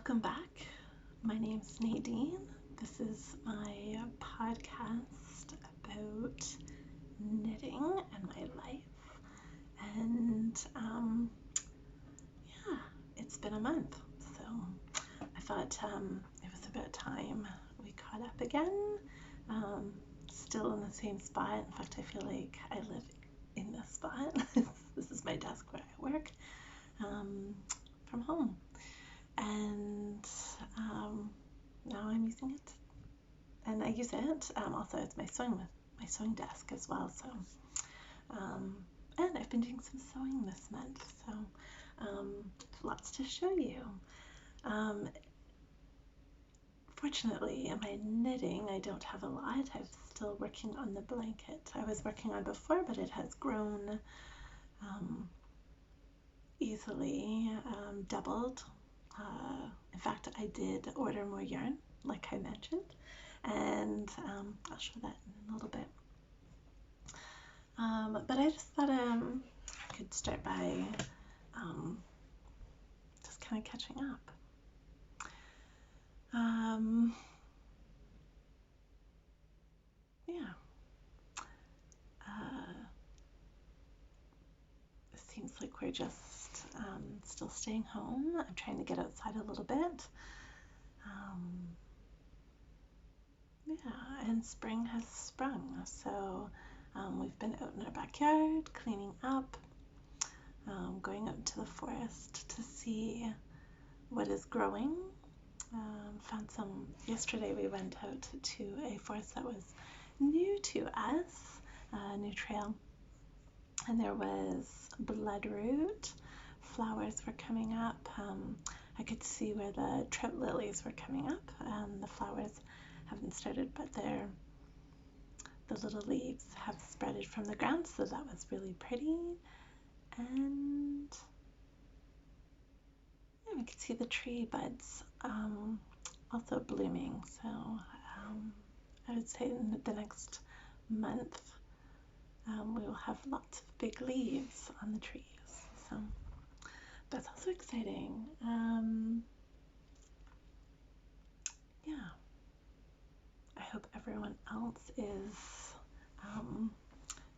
Welcome back. My name's Nadine. This is my podcast about knitting and my life. And yeah, it's been a month. So I thought it was about time we caught up again. Um, Still in the same spot. In fact, I feel like I live in this spot. This is my desk where I work from home. And now I'm using it, and I use it also as my sewing desk as well. So, and I've been doing some sewing this month, so um, lots to show you. Um, Fortunately, in my knitting, I don't have a lot. I'm still working on the blanket I was working on before, but it has grown um, easily, doubled. In fact, I did order more yarn, like I mentioned, and I'll show that in a little bit. But I just thought I could start by um, just kind of catching up. Um, yeah, uh, it seems like we're just still staying home. I'm trying to get outside a little bit. Um, yeah, and spring has sprung, so we've been out in our backyard cleaning up, going out into the forest to see what is growing. Found some, yesterday we went out to a forest that was new to us, a new trail, and there was bloodroot. Flowers were coming up. I could see where the trout lilies were coming up, and the flowers haven't started, but the little leaves have spreaded from the ground, so that was really pretty. And yeah, we could see the tree buds also blooming. So I would say in the next month we will have lots of big leaves on the trees. So that's also exciting. Yeah, I hope everyone else is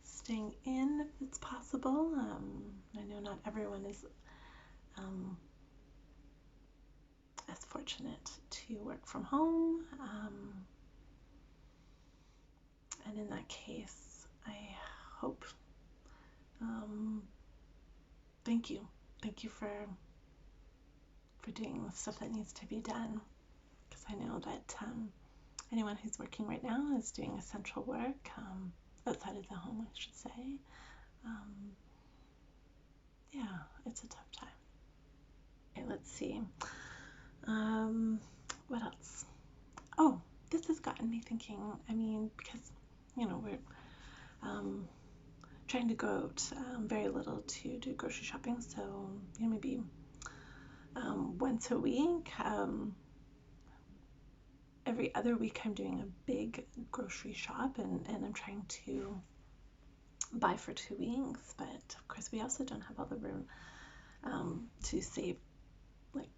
staying in if it's possible. I know not everyone is as fortunate to work from home. And in that case, I hope, um, thank you. Thank you for doing the stuff that needs to be done. Because I know that anyone who's working right now is doing essential work, outside of the home, I should say. Um, yeah, it's a tough time. Okay, let's see. What else? Oh, this has gotten me thinking. I mean, because, we're trying to go out very little to do grocery shopping, so maybe once a week. Every other week I'm doing a big grocery shop, and I'm trying to buy for 2 weeks, but of course we also don't have all the room to save, like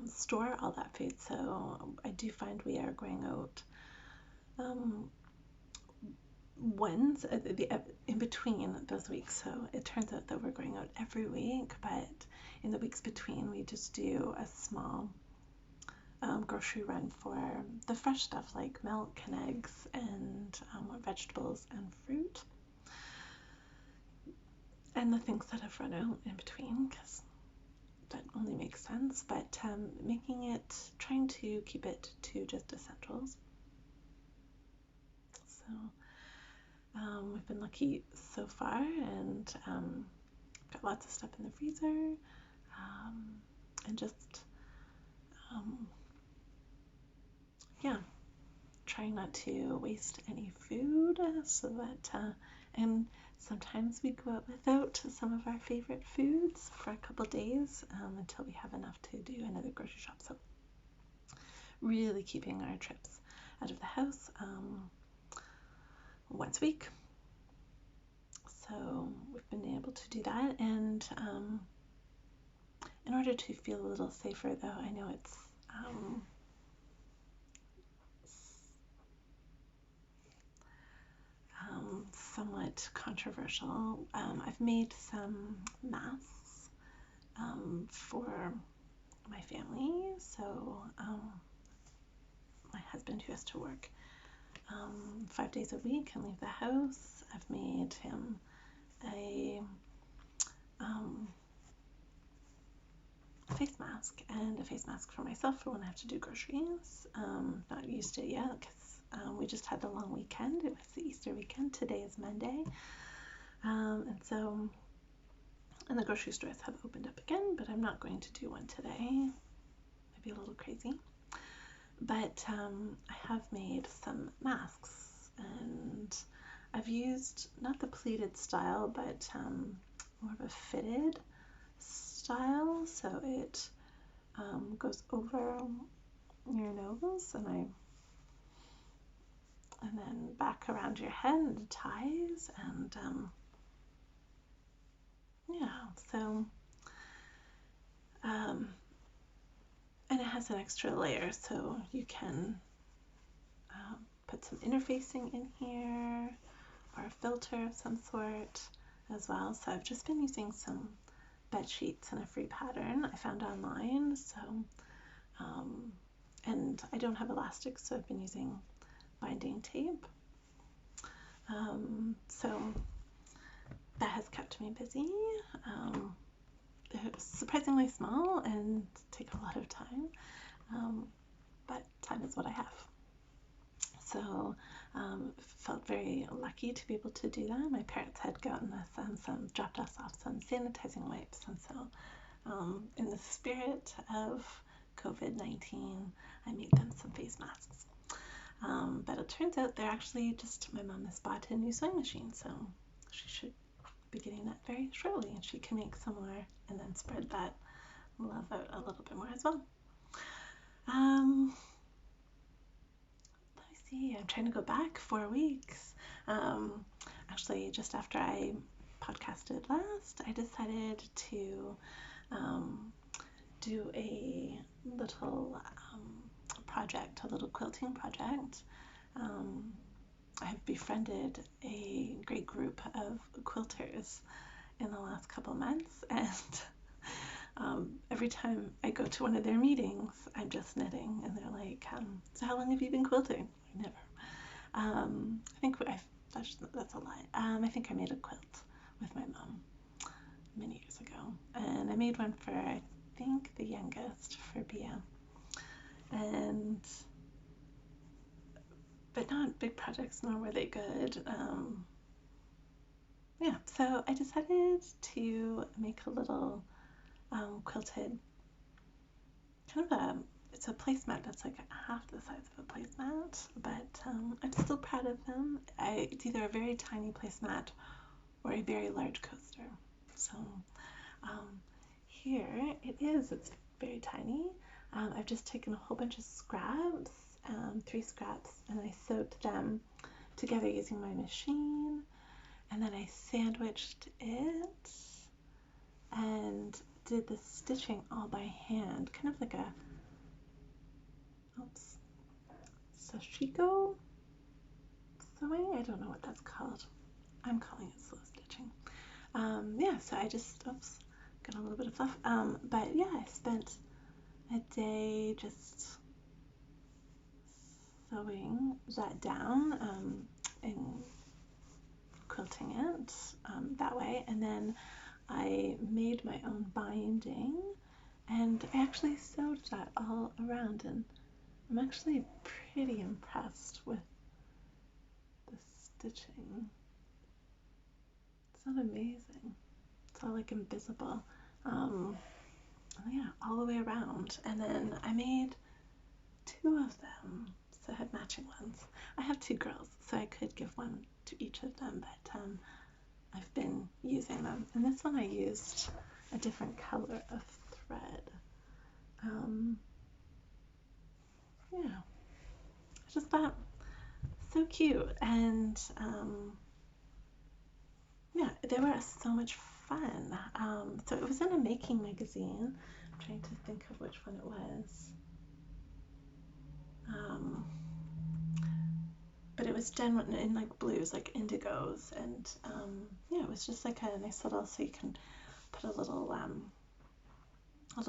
store all that food, so I do find we are going out once in between those weeks. So it turns out that we're going out every week, but in the weeks between we just do a small grocery run for the fresh stuff like milk and eggs and vegetables and fruit, and the things that have run out in between, because that only makes sense. But trying to keep it to just essentials. So we've been lucky so far, and got lots of stuff in the freezer, and just yeah, trying not to waste any food, so that and sometimes we go out without some of our favorite foods for a couple days, until we have enough to do another grocery shop. So really keeping our trips out of the house once a week. So we've been able to do that, and in order to feel a little safer, though, I know it's um, somewhat controversial. I've made some masks for my family. So my husband, who has to work 5 days a week and leave the house, I've made him a um, face mask and a face mask for myself for when I have to do groceries. Not used it yet because we just had the long weekend. It was the Easter weekend. Today is Monday. And the grocery stores have opened up again, but I'm not going to do one today. Maybe a little crazy. But I have made some masks, and I've used not the pleated style, but more of a fitted style, so it goes over your nose and then back around your head and ties, and yeah, so and it has an extra layer, so you can put some interfacing in here or a filter of some sort as well. So I've just been using some bed sheets in a free pattern I found online. So and I don't have elastic, so I've been using binding tape. So that has kept me busy. It was surprisingly small and take a lot of time, but time is what I have. So felt very lucky to be able to do that. My parents had gotten us dropped us off some sanitizing wipes, and so in the spirit of COVID-19, I made them some face masks. But it turns out they're actually just, my mom has bought a new sewing machine, so she should be getting that very shortly, and she can make some more and then spread that love out a little bit more as well. Let me see, I'm trying to go back 4 weeks. Actually, just after I podcasted last, I decided to do a little project, a little quilting project. I have befriended a great group of quilters in the last couple months, and every time I go to one of their meetings, I'm just knitting, and they're like, so how long have you been quilting? Never. I think that's a lie. I think I made a quilt with my mom many years ago, and I made one for, I think, the youngest, for Bia, but not big projects, nor were they good. Yeah, so I decided to make a little quilted, it's a placemat that's like half the size of a placemat, but I'm still proud of them. It's either a very tiny placemat or a very large coaster. So here it is. It's very tiny. I've just taken a whole bunch of scraps, 3 scraps, and I sewed them together using my machine, and then I sandwiched it and did the stitching all by hand, kind of like a sashiko sewing. I don't know what that's called. I'm calling it slow stitching. Yeah, so I just, got a little bit of fluff. But yeah, I spent a day just sewing that down and quilting it that way, and then I made my own binding, and I actually sewed that all around, and I'm actually pretty impressed with the stitching. It's not amazing. It's all like invisible. Yeah, all the way around. And then I made 2 of them, so I had matching ones. I have 2 girls, so I could give one to each of them, but I've been using them. And this one I used a different color of thread. Yeah, I just thought, so cute, and yeah, they were so much fun. So it was in a making magazine. I'm trying to think of which one it was. Um, but it was done in like blues, like indigos, and yeah, it was just like a nice little, so you can put a little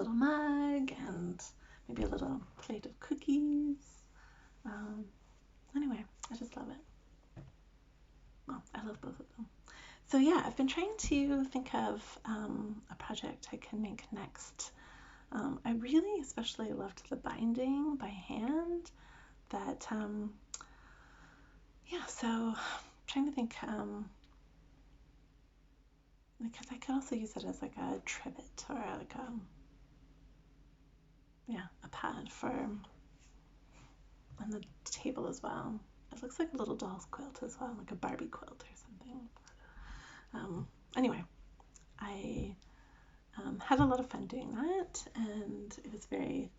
mug and maybe a little plate of cookies. Um, anyway, I just love it. Well, I love both of them. So yeah, I've been trying to think of a project I can make next. I really especially loved the binding by hand. That yeah, so I'm trying to think, because I could also use it as like a trivet or like a, yeah, a pad for on the table as well. It looks like a little doll's quilt as well, like a Barbie quilt or something. Anyway, I had a lot of fun doing that, and it was very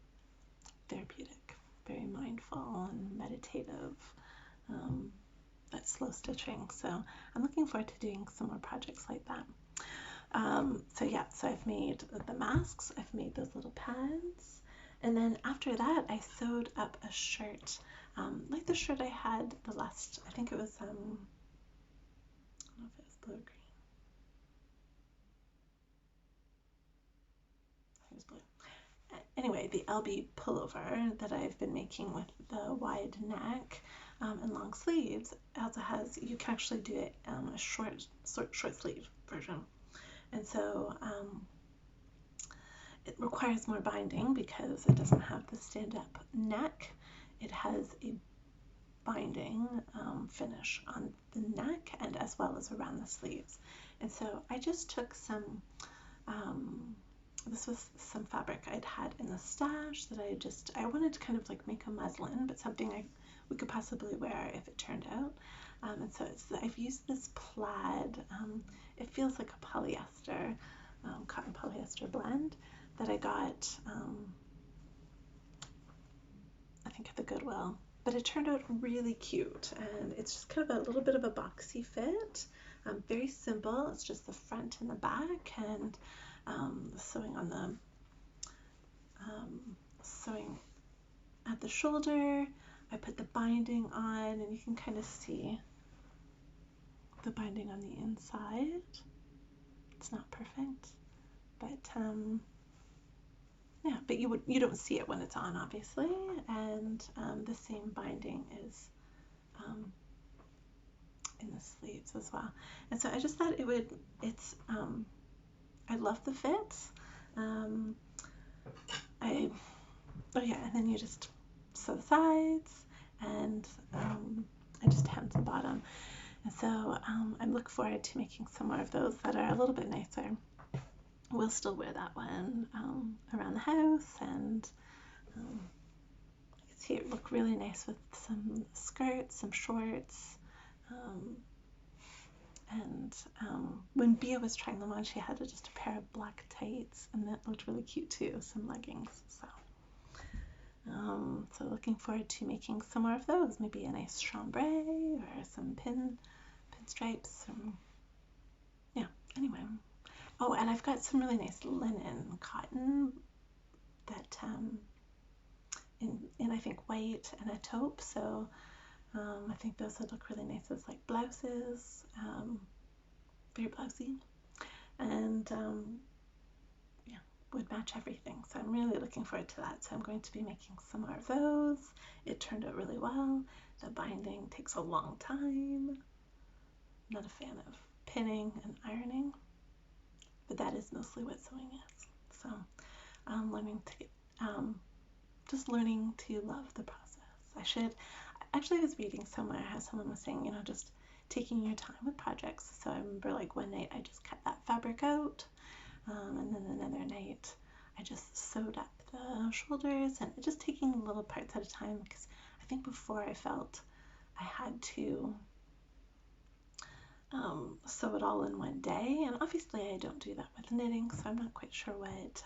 therapeutic, very mindful and meditative. That slow stitching. So I'm looking forward to doing some more projects like that. So yeah, so I've made the masks, I've made those little pads, and then after that I sewed up a shirt, like the shirt I had the last, I think it was, I don't know if it was blue or green, I think it was blue. Anyway, the LB pullover that I've been making with the wide neck and long sleeves also has, you can actually do it a short sleeve version. And so it requires more binding because it doesn't have the stand-up neck. It has a binding finish on the neck and as well as around the sleeves. And so I just took some, this was some fabric I'd had in the stash that I wanted to kind of like make a muslin, but something we could possibly wear if it turned out. And so I've used this plaid, it feels like a polyester, cotton polyester blend that I got, I think at the Goodwill, but it turned out really cute, and it's just kind of a little bit of a boxy fit, very simple. It's just the front and the back, and sewing on the sewing at the shoulder. I put the binding on, and you can kind of see the binding on the inside. It's not perfect, but yeah, but you don't see it when it's on, obviously, and the same binding is in the sleeves as well. And so I just thought I love the fits. Oh yeah, and then you just sew the sides, and I just hem the bottom. And so I'm looking forward to making some more of those that are a little bit nicer. We'll still wear that one around the house, and you can see it look really nice with some skirts, some shorts. And when Bia was trying them on, she had just a pair of black tights, and that looked really cute too, some leggings. So looking forward to making some more of those, maybe a nice chambray or some pinstripes. Yeah, anyway. Oh, and I've got some really nice linen cotton that in I think white and a taupe, so I think those would look really nice as like blouses, very blousy, and yeah, would match everything. So I'm really looking forward to that. So I'm going to be making some more of those. It turned out really well. The binding takes a long time. I'm not a fan of pinning and ironing, but that is mostly what sewing is. So I'm just learning to love the process. I was reading somewhere how someone was saying, just taking your time with projects. So I remember like one night I just cut that fabric out, and then another night I just sewed up the shoulders, and just taking little parts at a time, because I think before I felt I had to sew it all in one day, and obviously I don't do that with knitting, so I'm not quite sure what,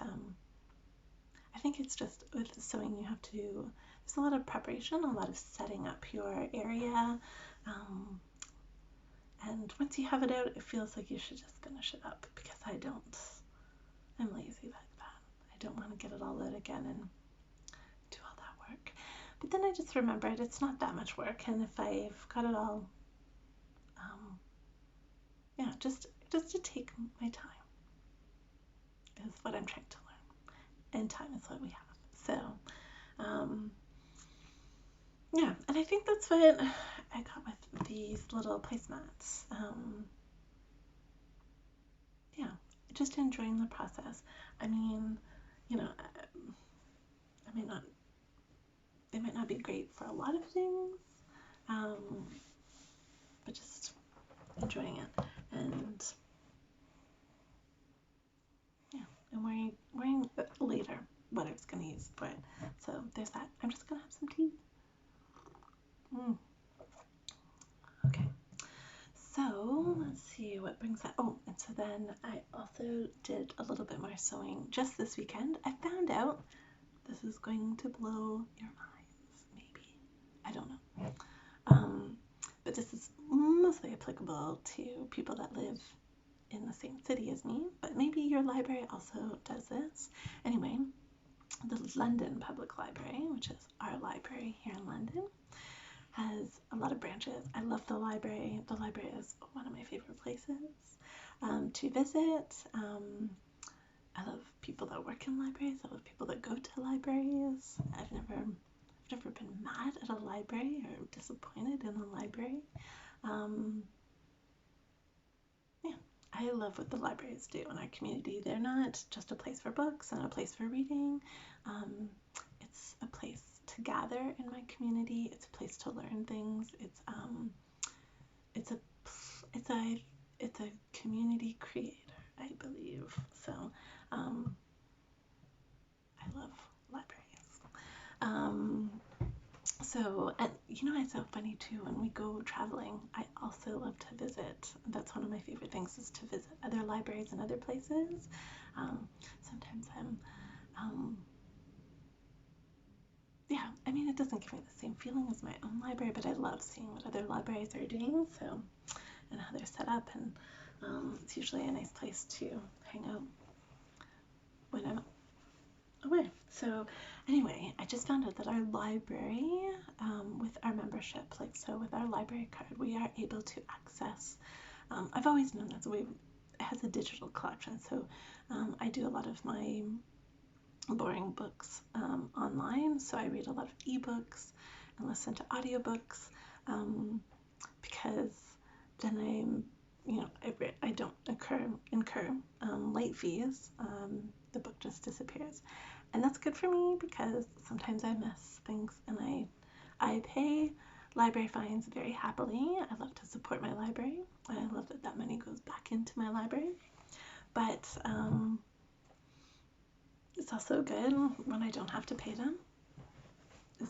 I think it's just with sewing you have to do, there's a lot of preparation, a lot of setting up your area, and once you have it out, it feels like you should just finish it up, because I'm lazy like that. I don't want to get it all out again and do all that work. But then I just remembered it's not that much work, and if I've got it all, um, yeah, just to take my time is what I'm trying to learn, and time is what we have. So, um, yeah, and I think that's what I got with these little placemats. Yeah, just enjoying the process. I mean, you know, I may not, they might not be great for a lot of things, um, but just enjoying it, and yeah, and worrying later what I was going to use for it. So there's that. I'm just going to have some tea. Mm. Okay. So let's see what brings that. Oh, and so then I also did a little bit more sewing just this weekend. I found out this is going to blow your minds, maybe. I don't know. But this is mostly applicable to people that live in the same city as me, but maybe your library also does this. Anyway, the London Public Library, which is our library here in London, has a lot of branches. I love the library. The library is one of my favorite places to visit. I love people that work in libraries. I love people that go to libraries. I've never been mad at a library or disappointed in a library. Yeah, I love what the libraries do in our community. They're not just a place for books and a place for reading. It's a place to gather in my community. It's a place to learn things. It's a it's a community creator, I believe. So I love libraries. Um, So, and you know, it's so funny too, when we go traveling, I also love to visit. That's one of my favorite things, is to visit other libraries and other places. Sometimes yeah, I mean, it doesn't give me the same feeling as my own library, but I love seeing what other libraries are doing, so, and how they're set up, and it's usually a nice place to hang out when I'm away. So anyway, I just found out that our library, with our membership, like so with our library card, we are able to access, I've always known that it has a digital collection. So I do a lot of my boring books online. So I read a lot of ebooks and listen to audiobooks, because then I don't incur late fees. The book just disappears. And that's good for me because sometimes I miss things, and I pay library fines very happily. I love to support my library. I love that that money goes back into my library. But it's also good when I don't have to pay them.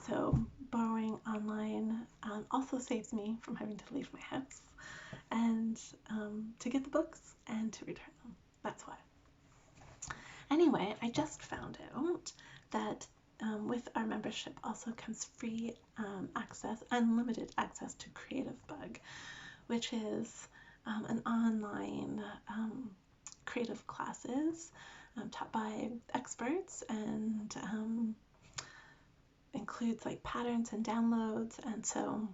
So borrowing online also saves me from having to leave my house and to get the books and to return them. That's why. Anyway, I just found out that with our membership also comes free access, unlimited access to Creative Bug, which is an online creative classes taught by experts, and includes like patterns and downloads. And so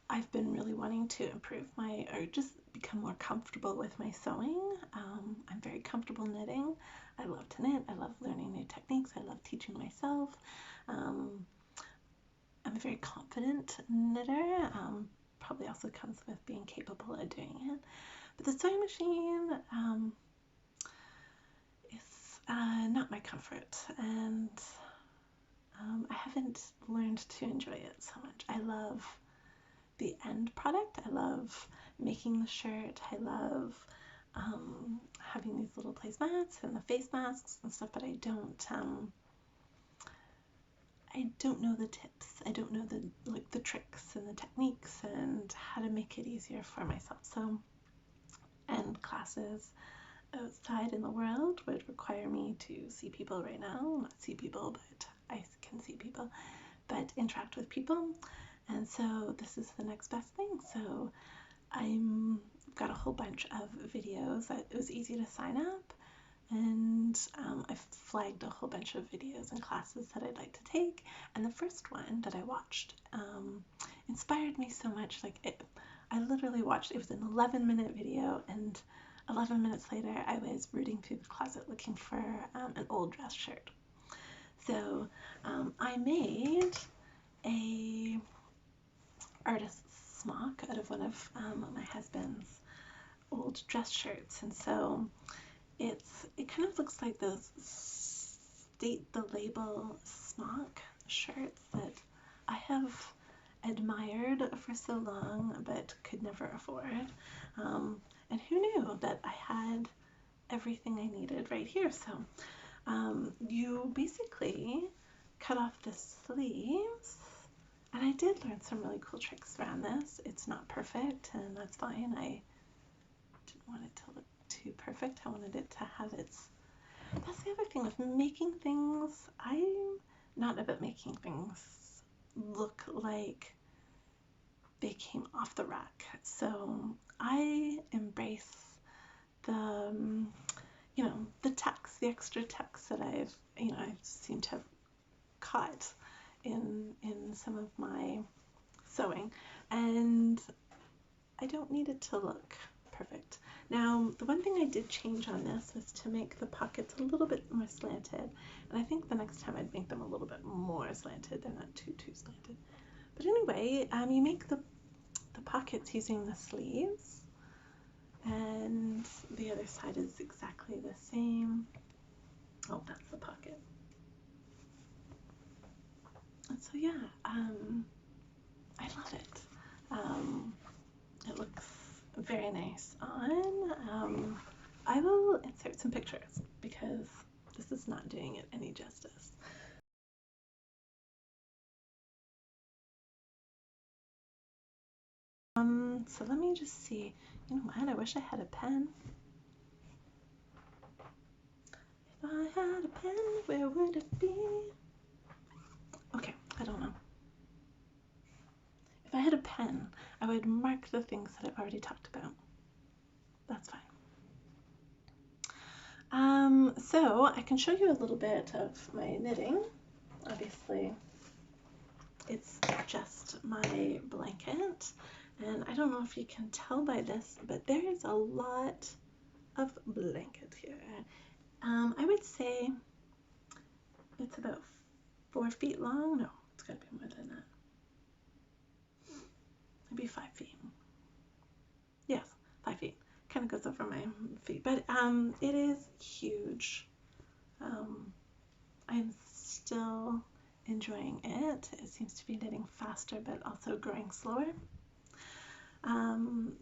I've been really wanting to improve or just become more comfortable with my sewing. I'm very comfortable knitting. I love to knit. I love learning new techniques. I love teaching myself. I'm a very confident knitter. Probably also comes with being capable of doing it. But the sewing machine is not my comfort, and I haven't learned to enjoy it so much. I love the end product. I love making the shirt. I love having these little placemats and the face masks and stuff, but I don't know the tips. I don't know the tricks and the techniques and how to make it easier for myself. So, and classes outside in the world would require me to see people right now. Not see people, but I can see people, but interact with people. And so this is the next best thing. So I've got a whole bunch of videos. It was easy to sign up, and and I've flagged a whole bunch of videos and classes that I'd like to take, and the first one that I watched inspired me so much. I literally watched, it was an 11-minute video, and 11 minutes later I was rooting through the closet looking for an old dress shirt. So I made a artist's smock out of one of my husband's old dress shirts, and so it kind of looks like those state the label smock shirts that I have admired for so long but could never afford. And who knew that I had everything I needed right here. So you basically cut off the sleeves, and I did learn some really cool tricks around this. It's not perfect, and that's fine. I didn't want it to look too perfect. I wanted it to have its... That's the other thing with making things. I'm not about making things look like they came off the rack. So I embrace the, the text, the extra text that I seem to have caught in some of my sewing, and I don't need it to look perfect. Now, the one thing I did change on this was to make the pockets a little bit more slanted, and I think the next time I'd make them a little bit more slanted. They're not too slanted. But anyway, you make the pockets using the sleeves, and the other side is exactly the same. Oh, that's the pocket. And so yeah, I love it. It looks very nice on. I will insert some pictures because this is not doing it any justice. So let me just see. You know what? I wish I had a pen. If I had a pen, where would it be? Okay, I don't know. If I had a pen, I would mark the things that I've already talked about. That's fine. So I can show you a little bit of my knitting. Obviously, it's just my blanket, and I don't know if you can tell by this, but there is a lot of blanket here. I would say it's about 4 feet long. No, it's gotta be more than that. Maybe 5 feet. Yes, 5 feet. Kind of goes over my feet, but it is huge. I'm still enjoying it. It seems to be knitting faster, but also growing slower.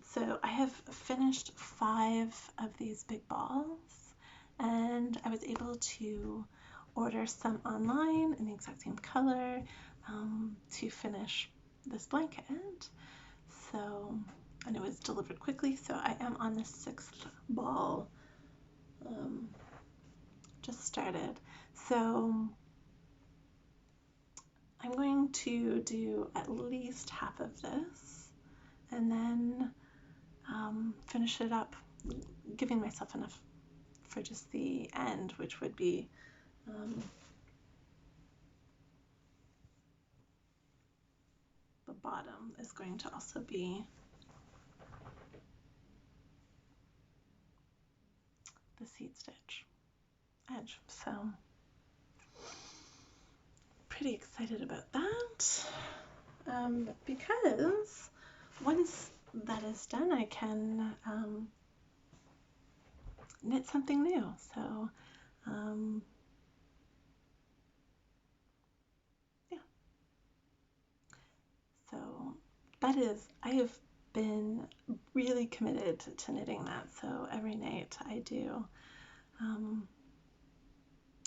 So I have finished 5 of these big balls, and I was able to order some online in the exact same color to finish this blanket. So, and it was delivered quickly, so I am on the 6th ball. Just started. So I'm going to do at least half of this and then finish it up, giving myself enough for just the end, which would be the bottom is going to also be the seed stitch edge. So pretty excited about that, because once that is done, I can knit something new. So yeah, so that is, I have been really committed to knitting that. So every night I do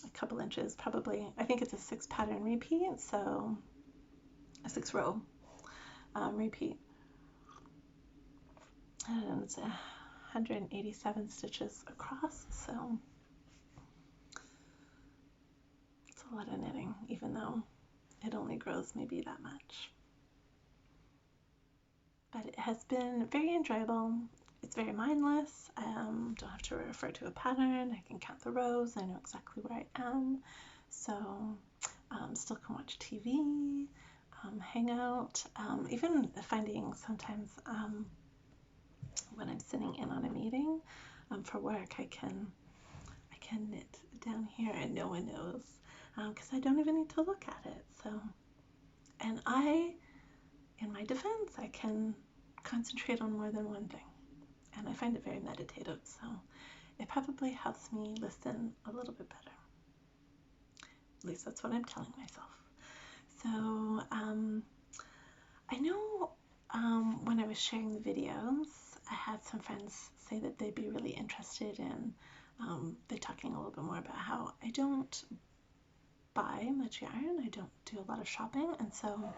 a couple inches, probably. I think it's a 6 pattern repeat, so a 6 row repeat, and it's 187 stitches across, so it's a lot of knitting, even though it only grows maybe that much. But it has been very enjoyable. it's very mindless. Don't have to refer to a pattern. I can count the rows. I know exactly where I am. So still can watch TV, hang out, even finding sometimes when I'm sitting in on a meeting for work, I can knit down here and no one knows because I don't even need to look at it. So, and in my defense, I can concentrate on more than one thing, and I find it very meditative. So it probably helps me listen a little bit better. At least that's what I'm telling myself. So I know when I was sharing the videos, I had some friends say that they'd be really interested in they're talking a little bit more about how I don't buy much yarn. I don't do a lot of shopping, and so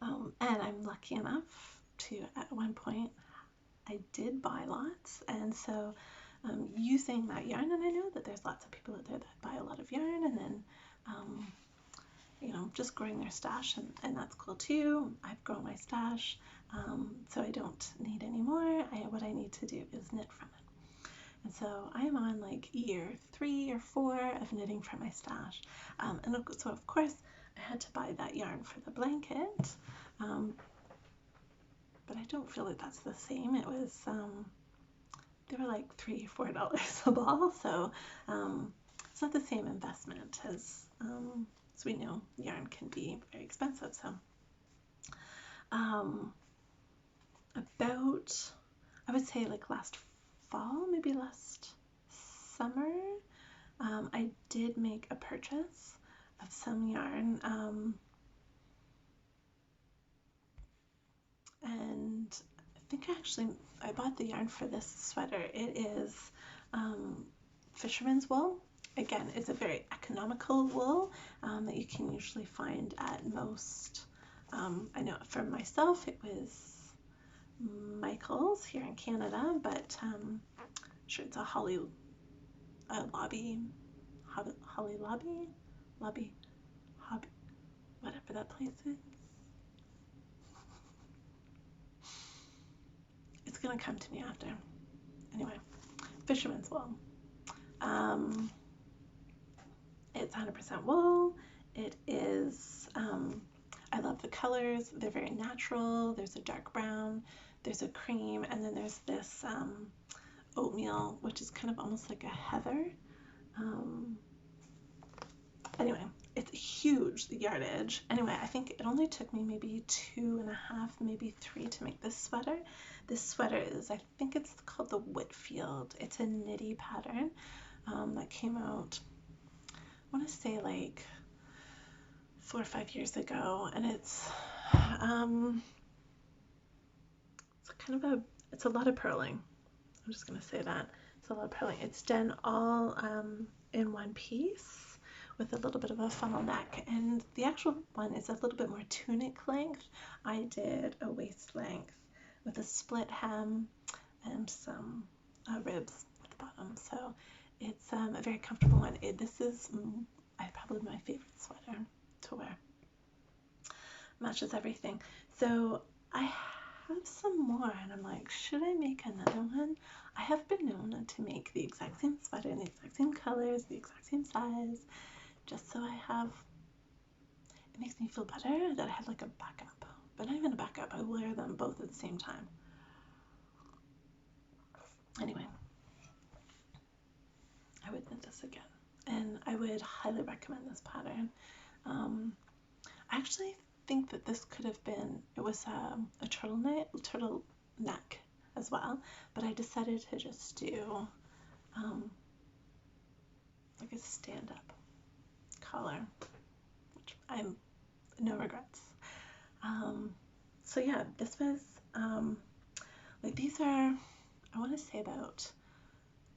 and I'm lucky enough to at one point I did buy lots, and so using that yarn, and I know that there's lots of people out there that buy a lot of yarn and then just growing their stash, and that's cool too. I've grown my stash, so I don't need any more. What I need to do is knit from it. And so I am on like year 3 or 4 of knitting from my stash. And so of course I had to buy that yarn for the blanket, but I don't feel like that's the same. It was, they were like $3 or $4 a ball, so it's not the same investment as we know yarn can be very expensive. So about, I would say like last fall, maybe last summer, I did make a purchase of some yarn, and I think I bought the yarn for this sweater. It is fisherman's wool. Again, it's a very economical wool that you can usually find at most. I know for myself it was Michael's here in Canada, but I'm sure it's a Hobby Lobby, whatever that place is. It's gonna come to me after. Anyway, fisherman's wool. It's 100% wool. It is, I love the colors. They're very natural. There's a dark brown, there's a cream, and then there's this oatmeal, which is kind of almost like a heather. Anyway, it's huge, the yardage. Anyway, I think it only took me maybe 2.5, maybe 3 to make this sweater. This sweater is, I think it's called the Whitfield. It's a knitty pattern that came out, I want to say like 4 or 5 years ago, and it's kind of it's a lot of purling. I'm just gonna say that it's a lot of purling. It's done all in one piece with a little bit of a funnel neck, and the actual one is a little bit more tunic length. I did a waist length with a split hem and some ribs at the bottom, so it's a very comfortable one. This is probably my favorite sweater to wear. Matches everything. So I have some more, and I'm like, should I make another one? I have been known to make the exact same sweater in the exact same colors, the exact same size, just so I have, it makes me feel better that I have like a backup, but not even a backup, I wear them both at the same time. Anyway, I would knit this again, and I would highly recommend this pattern. I actually think that this could have been, it was a turtleneck as well, but I decided to just do like a stand-up collar, which I'm no regrets. So yeah, this was like, these are, I want to say about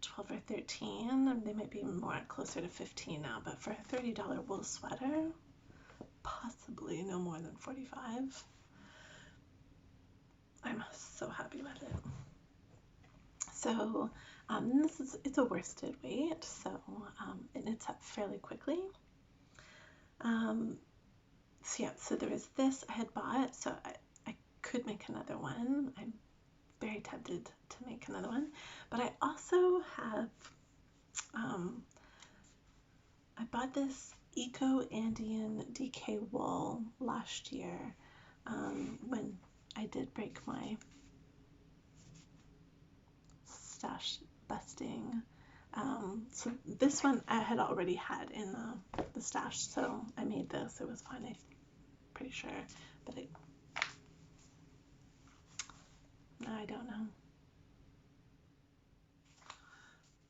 12 or 13, and they might be more closer to 15 now, but for a $30 wool sweater, possibly no more than 45. I'm so happy with it. So it's a worsted weight, so it knits up fairly quickly. So yeah, so there was this I had bought, so I could make another one. I'm very tempted to make another one. But I also have, I bought this Eco Andean DK wool last year when I did break my stash busting. So this one I had already had in the stash, so I made this. It was fine, I'm pretty sure, but I don't know.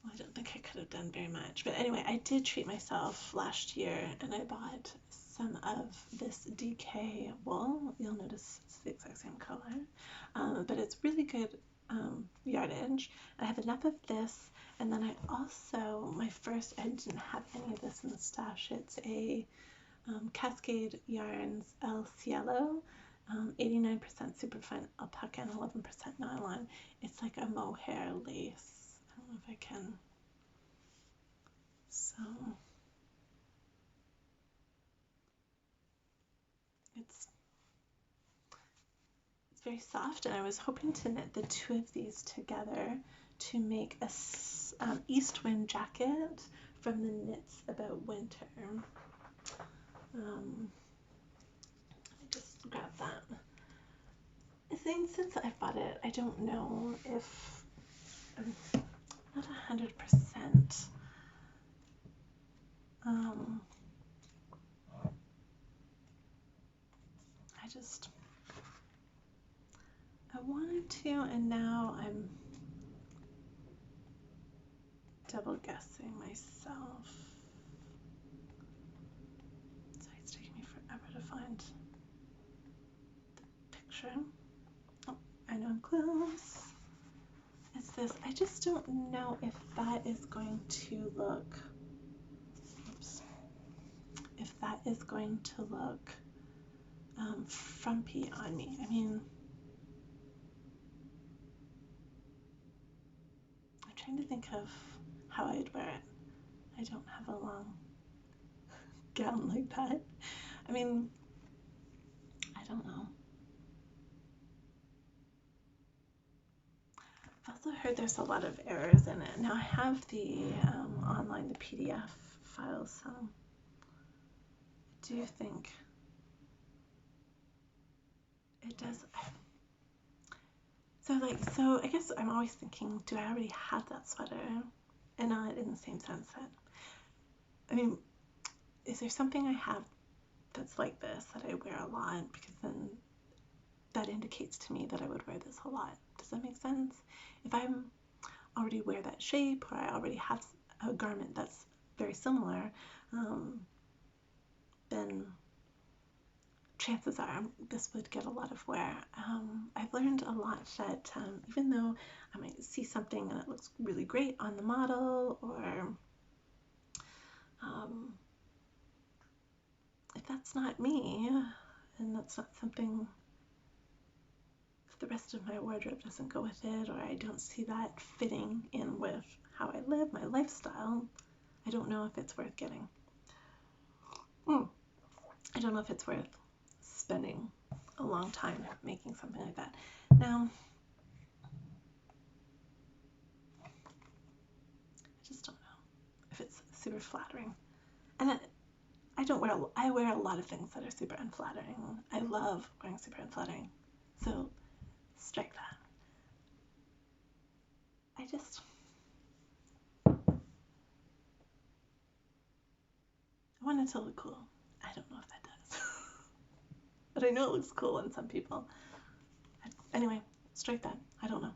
I don't think I could have done very much. But anyway, I did treat myself last year and I bought some of this DK wool. You'll notice it's the exact same color, but it's really good yardage. I have enough of this, and then I also, I didn't have any of this in the stash. It's a Cascade Yarns El Cielo, 89% superfine alpaca and 11% nylon. It's like a mohair lace. I don't know if I can. So it's very soft, and I was hoping to knit the two of these together to make a east wind jacket from the Knits About Winter. Let me just grab that. I think since I bought it, I don't know if I'm not 100%. I wanted to, and now I'm double guessing myself. So it's taking me forever to find the picture. Oh, I know I'm close. It's this. I just don't know if that is going to look, oops, if that is going to look frumpy on me. I mean, I'm trying to think of how I'd wear it. I don't have a long gown like that. I mean, I don't know. I've also heard there's a lot of errors in it. Now I have the online, the PDF files, so I do think it does. So I guess I'm always thinking, do I already have that sweater? And not in the same sense that, I mean, is there something I have that's like this that I wear a lot? Because then that indicates to me that I would wear this a lot. Does that make sense? If I already wear that shape, or I already have a garment that's very similar, then chances are this would get a lot of wear. I've learned a lot that even though I might see something and it looks really great on the model, or if that's not me, and that's not something, if the rest of my wardrobe doesn't go with it, or I don't see that fitting in with how I live, my lifestyle, I don't know if it's worth getting. I don't know if it's worth spending a long time making something like that. Now, I just don't know if it's super flattering. And I wear a lot of things that are super unflattering. I love wearing super unflattering. So strike that. I want it to look cool. I don't know if that does. But I know it looks cool on some people. Anyway, strike that. I don't know.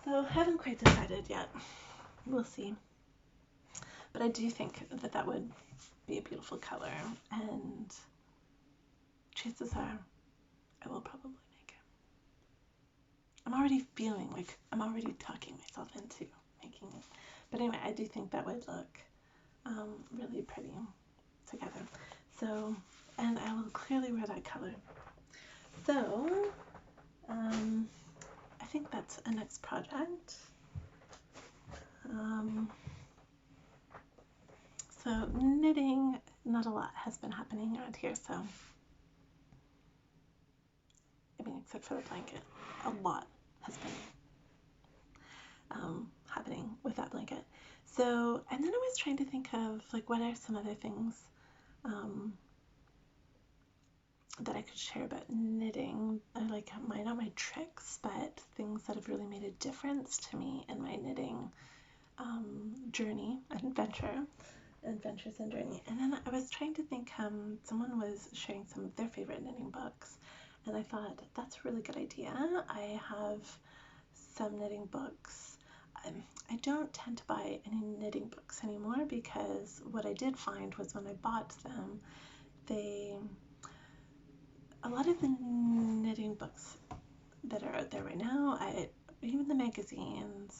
So haven't quite decided yet. We'll see. But I do think that that would be a beautiful color, and chances are I will probably make it. I'm already feeling like I'm already talking myself into making it. But anyway, I do think that would look really pretty together. So, and I will clearly wear that color. So, I think that's a next project. So knitting, not a lot has been happening around here, so I mean, except for the blanket, a lot has been happening with that blanket. So, and then I was trying to think of like what are some other things um, that I could share about knitting. Like not my tricks, but things that have really made a difference to me in my knitting journey and adventures and journey. And then I was trying to think. Someone was sharing some of their favorite knitting books, and I thought that's a really good idea. I have some knitting books. I don't tend to buy any knitting books anymore because what I did find was when I bought them, a lot of the knitting books that are out there right now, even the magazines,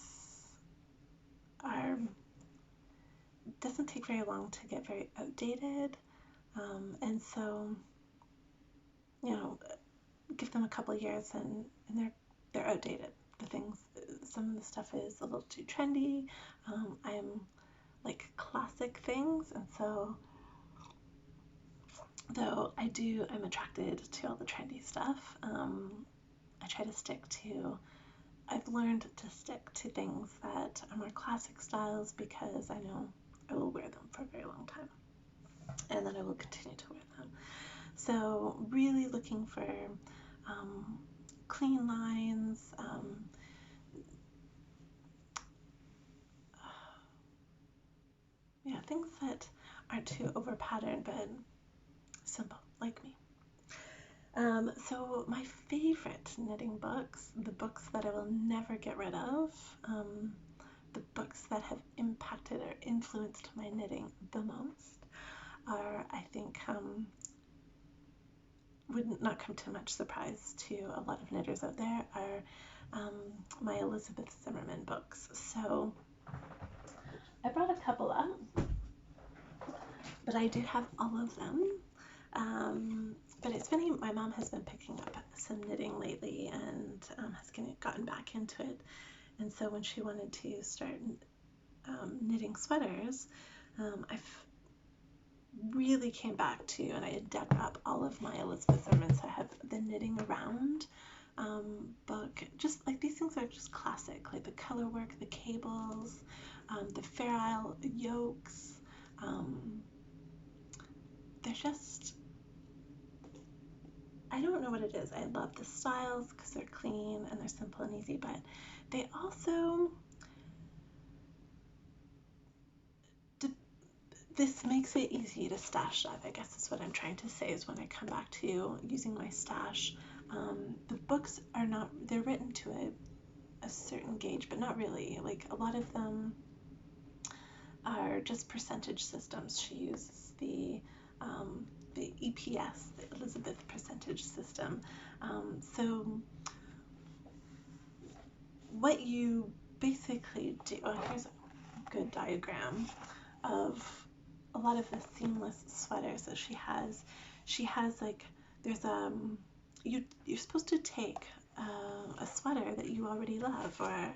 are doesn't take very long to get very outdated, and so give them a couple years and they're outdated. The things, some of the stuff is a little too trendy. I'm like classic things, and so though I'm attracted to all the trendy stuff. I try to stick to. I've learned to stick to things that are more classic styles because I know I will wear them for a very long time, and then I will continue to wear them. So really looking for clean lines, things that aren't too over patterned but simple, like me. So my favorite knitting books, the books that I will never get rid of, the books that have impacted or influenced my knitting the most are, I think, would not come to much surprise to a lot of knitters out there, are my Elizabeth Zimmerman books. So I brought a couple up, but I do have all of them. But it's funny, my mom has been picking up some knitting lately and has gotten back into it. And so when she wanted to start knitting sweaters, I've really came back to, and I had dug up all of my Elizabeth Zimmerman. So I have the Knitting Around book. Just like these things are just classic, like the color work, the cables, the Fair Isle yokes. They're just, I don't know what it is. I love the styles because they're clean and they're simple and easy, but they also, this makes it easy to stash up. I guess that's what I'm trying to say, is when I come back to using my stash, the books are not, they're written to a certain gauge, but not really. Like a lot of them are just percentage systems. She uses the EPS, the Elizabeth percentage system. So what you basically do, here's a good diagram of a lot of the seamless sweaters that she has like, there's you're supposed to take a sweater that you already love, or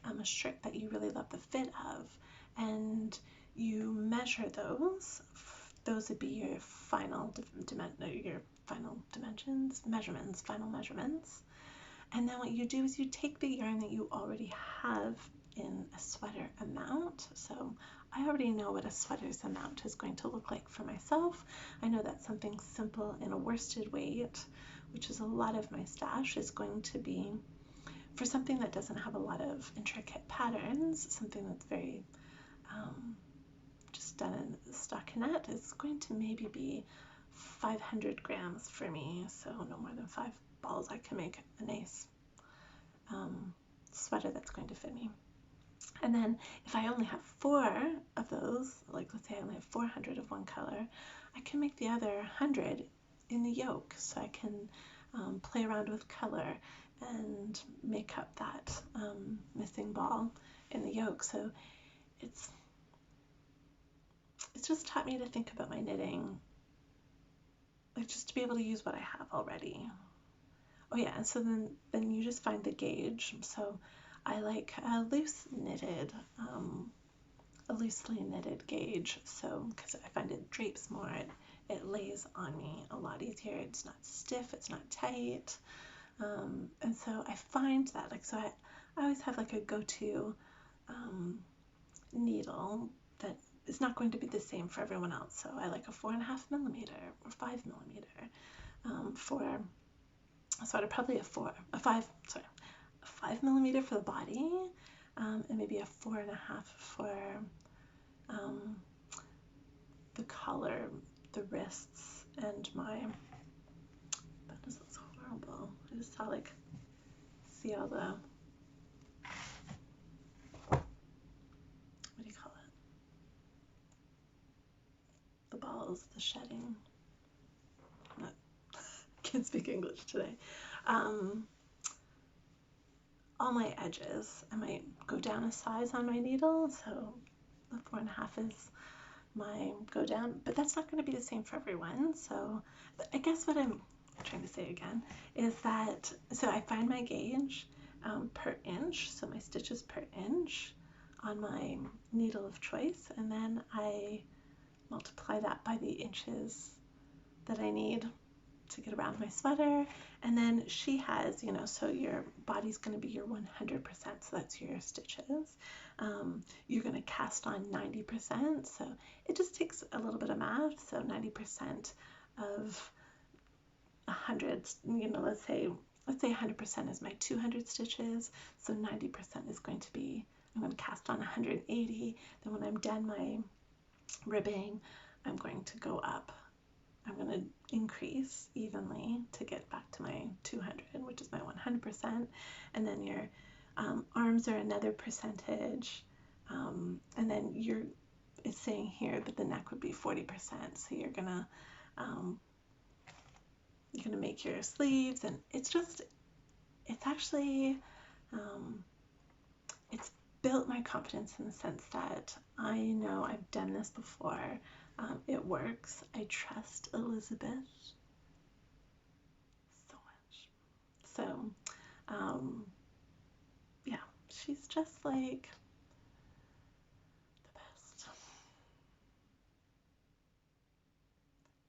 a shirt that you really love the fit of, and you measure those. Those would be your final final measurements. And then what you do is you take the yarn that you already have in a sweater amount. So I already know what a sweater's amount is going to look like for myself. I know that something simple in a worsted weight, which is a lot of my stash, is going to be, for something that doesn't have a lot of intricate patterns, something that's very just done in stockinette, is going to maybe be 500 grams for me. So no more than 5 balls. I can make a nice sweater that's going to fit me. And then if I only have 4 of those, like let's say I only have 400 of one color, I can make the other 100 in the yoke. So I can play around with color and make up that missing ball in the yoke. So it's just taught me to think about my knitting, like just to be able to use what I have already. Oh yeah, and so then you just find the gauge. So I like a loosely knitted gauge. So because I find it drapes more, it lays on me a lot easier. It's not stiff, it's not tight. And so I find that, like, so I always have like a go-to needle that is not going to be the same for everyone else. So I like a 4.5 millimeter or 5 millimeter for, so I'd probably a 5 millimeter for the body, and maybe a 4.5 for um, the collar, the wrists, and my, that just looks horrible. I just saw like, see all the, what do you call it? The balls, the shedding. I can't speak English today. All my edges, I might go down a size on my needle, so the 4.5 is my go down, but that's not going to be the same for everyone. So I guess what I'm trying to say again is that, so I find my gauge per inch, so my stitches per inch on my needle of choice, and then I multiply that by the inches that I need to get around my sweater. And then she has, so your body's going to be your 100%, so that's your stitches. You're going to cast on 90%, so it just takes a little bit of math. So 90% of 100, let's say 100% is my 200 stitches, so 90% is going to be, I'm going to cast on 180. Then when I'm done my ribbing, I'm going to go up. I'm going to increase evenly to get back to my 200, which is my 100%. And then your arms are another percentage. And then it's saying here that the neck would be 40%. So you're going to make your sleeves, and it's actually, it's built my confidence in the sense that I know I've done this before. It works. I trust Elizabeth so much. So, yeah, she's just like the best.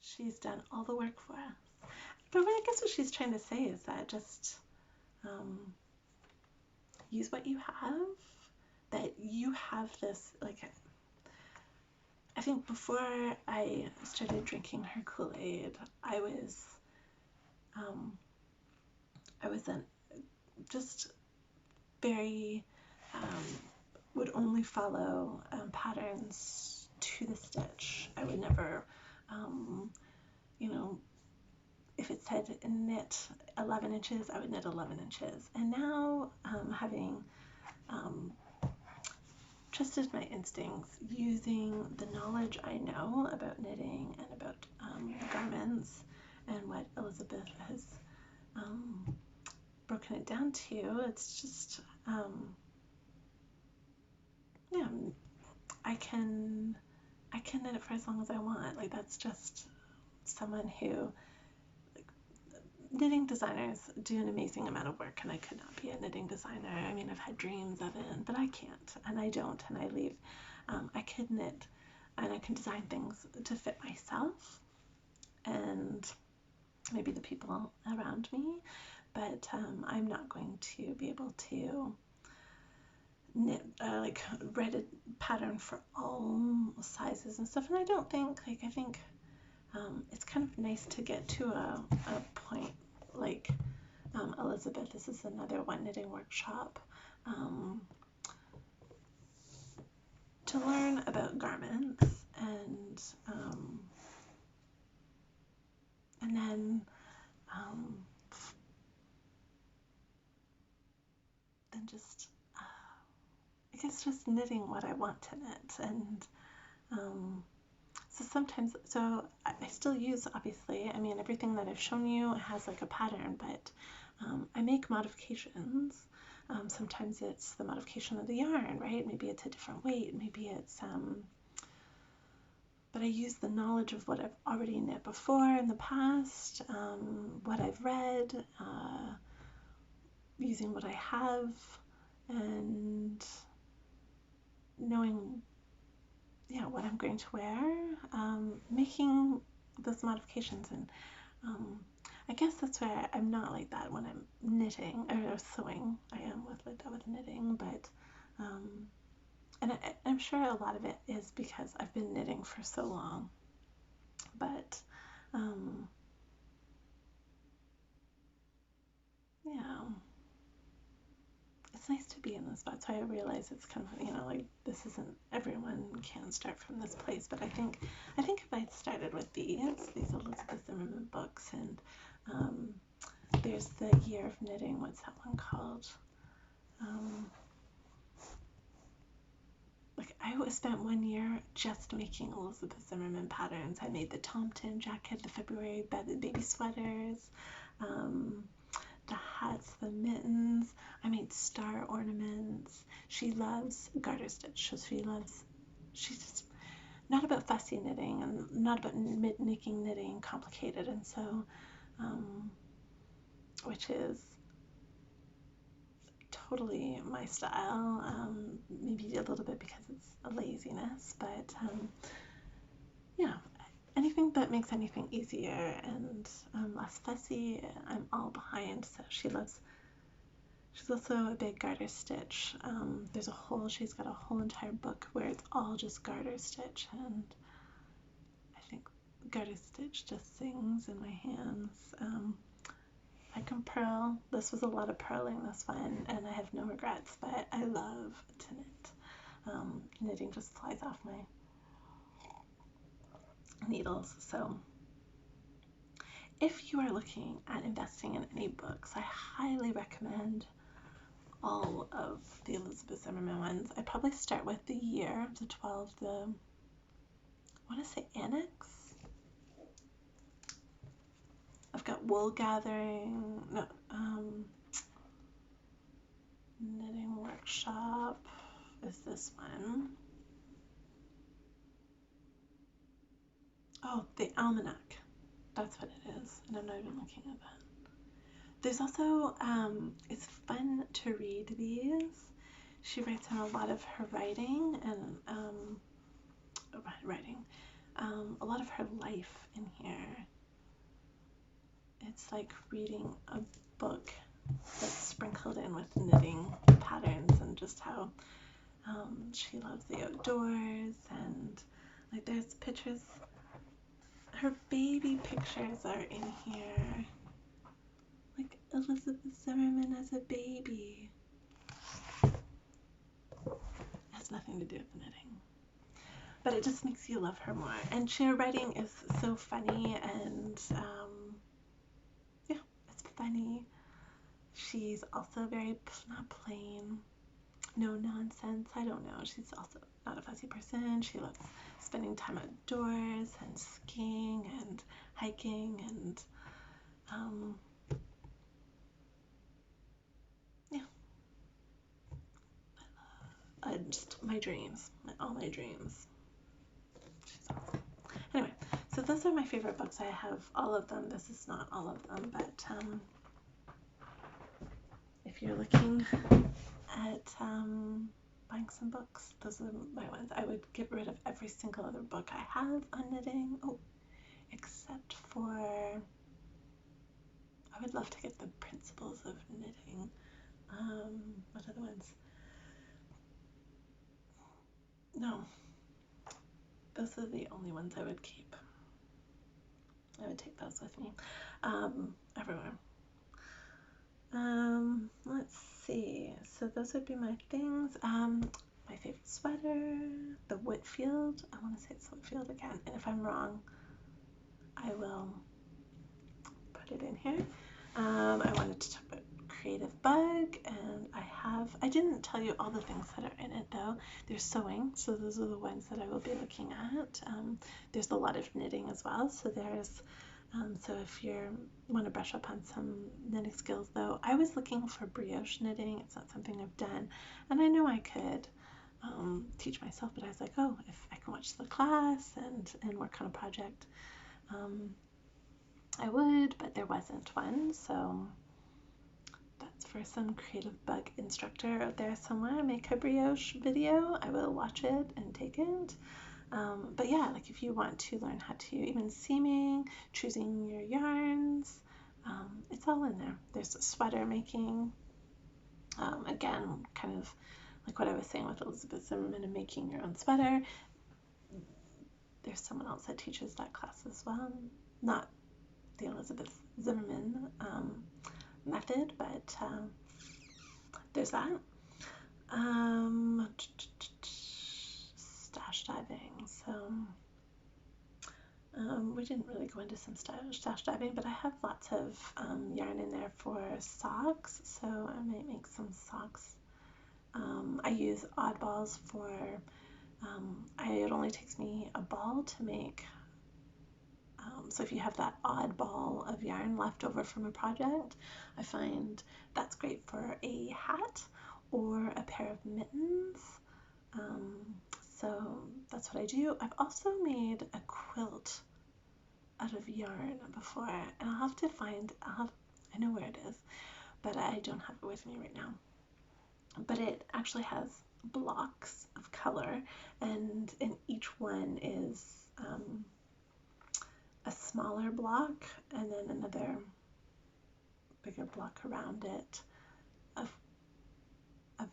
She's done all the work for us. But I guess what she's trying to say is that just use what you have, that you have this, like, I think before I started drinking her Kool-Aid, I was just very, would only follow patterns to the stitch. I would never, if it said knit 11 inches, I would knit 11 inches. And now, having trusted my instincts, using the knowledge I know about knitting and about garments, and what Elizabeth has broken it down to, it's just, yeah, I can knit it for as long as I want. Like, that's just someone who, like, knitting designers do an amazing amount of work, and I could not be a knitting designer. I mean, I've had dreams of it, but I can't, and I don't, and I leave. I could knit, and I can design things to fit myself and maybe the people around me, but I'm not going to be able to knit, like, write a pattern for all sizes and stuff. And I don't think, like, I think it's kind of nice to get to a point like Elizabeth. This is another one knitting workshop, to learn about garments, and then just, I guess, just knitting what I want to knit. And so sometimes, so I still use, obviously, I mean, everything that I've shown you has like a pattern, but I make modifications. Sometimes it's the modification of the yarn, right? Maybe it's a different weight, maybe it's, but I use the knowledge of what I've already knit before in the past, what I've read, using what I have, and knowing, yeah, what I'm going to wear, making those modifications. And I guess that's where I'm not like that when I'm knitting or sewing. I am with like that with knitting, but um, and I'm sure a lot of it is because I've been knitting for so long. But um, yeah, it's nice to be in this spot. So I realize it's kind of, like this isn't, everyone can start from this place. But I think if I started with these Elizabeth Zimmerman books, and um, there's the Year of Knitting. What's that one called? Um, like I spent 1 year just making Elizabeth Zimmerman patterns. I made the Tomton jacket, the February baby sweaters, um, the hats, the mittens. I made star ornaments. She loves garter stitch, so she's just not about fussy knitting and not about making knitting complicated, and so, um, which is totally my style. Maybe a little bit because it's a laziness, but yeah, anything that makes anything easier and less fussy, I'm all behind. So she's also a big garter stitch. She's got a whole entire book where it's all just garter stitch, and I think garter stitch just sings in my hands. I can purl. This was a lot of purling, this one, and I have no regrets, but I love to knit. Knitting just flies off my needles. So if you are looking at investing in any books, I highly recommend all of the Elizabeth Zimmerman ones. I probably start with the year, the 12, I want to say Annex. I've got Wool Gathering, no, Knitting Workshop is this one. Oh, the Almanac. That's what it is, and I'm not even looking at that. There's also, it's fun to read these. She writes on a lot of her writing and a lot of her life in here. It's like reading a book that's sprinkled in with knitting patterns, and just how she loves the outdoors, and like there's pictures. Her baby pictures are in here. Like Elizabeth Zimmerman as a baby. It has nothing to do with knitting. But it just makes you love her more. And her writing is so funny, and yeah, it's funny. She's also very, not plain, no nonsense. I don't know. She's also not a fussy person. She loves spending time outdoors and skiing and hiking, and yeah, just my dreams, all my dreams. She's awesome. Anyway, so those are my favorite books. I have all of them. This is not all of them, but if you're looking at buying some books, those are my ones. I would get rid of every single other book I have on knitting. Oh, except for, I would love to get the Principles of Knitting. What other ones? No, those are the only ones I would keep. I would take those with me everywhere. Let's see. So those would be my things. My favorite sweater, the Whitfield. I want to say it's Whitfield again, and if I'm wrong, I will put it in here. I wanted to talk about Creative Bug, and I didn't tell you all the things that are in it though. There's sewing, so those are the ones that I will be looking at. There's a lot of knitting as well, so so if you want to brush up on some knitting skills though, I was looking for brioche knitting. It's not something I've done, and I know I could teach myself, but I was like, oh, if I can watch the class and work on a project, I would, but there wasn't one, so that's for some Creative Bug instructor out there somewhere. Make a brioche video, I will watch it and take it. But yeah, like if you want to learn how to, even seaming, choosing your yarns, it's all in there. There's a sweater making, again, kind of like what I was saying with Elizabeth Zimmerman and making your own sweater. There's someone else that teaches that class as well. Not the Elizabeth Zimmerman method, but there's that. Stash diving. So we didn't really go into some stash diving, but I have lots of yarn in there for socks, so I might make some socks. I use oddballs for, it only takes me a ball to make. So if you have that odd ball of yarn left over from a project, I find that's great for a hat or a pair of mittens. So that's what I do. I've also made a quilt out of yarn before, and I'll have to find, I know where it is, but I don't have it with me right now. But it actually has blocks of color, and in each one is a smaller block and then another bigger block around it of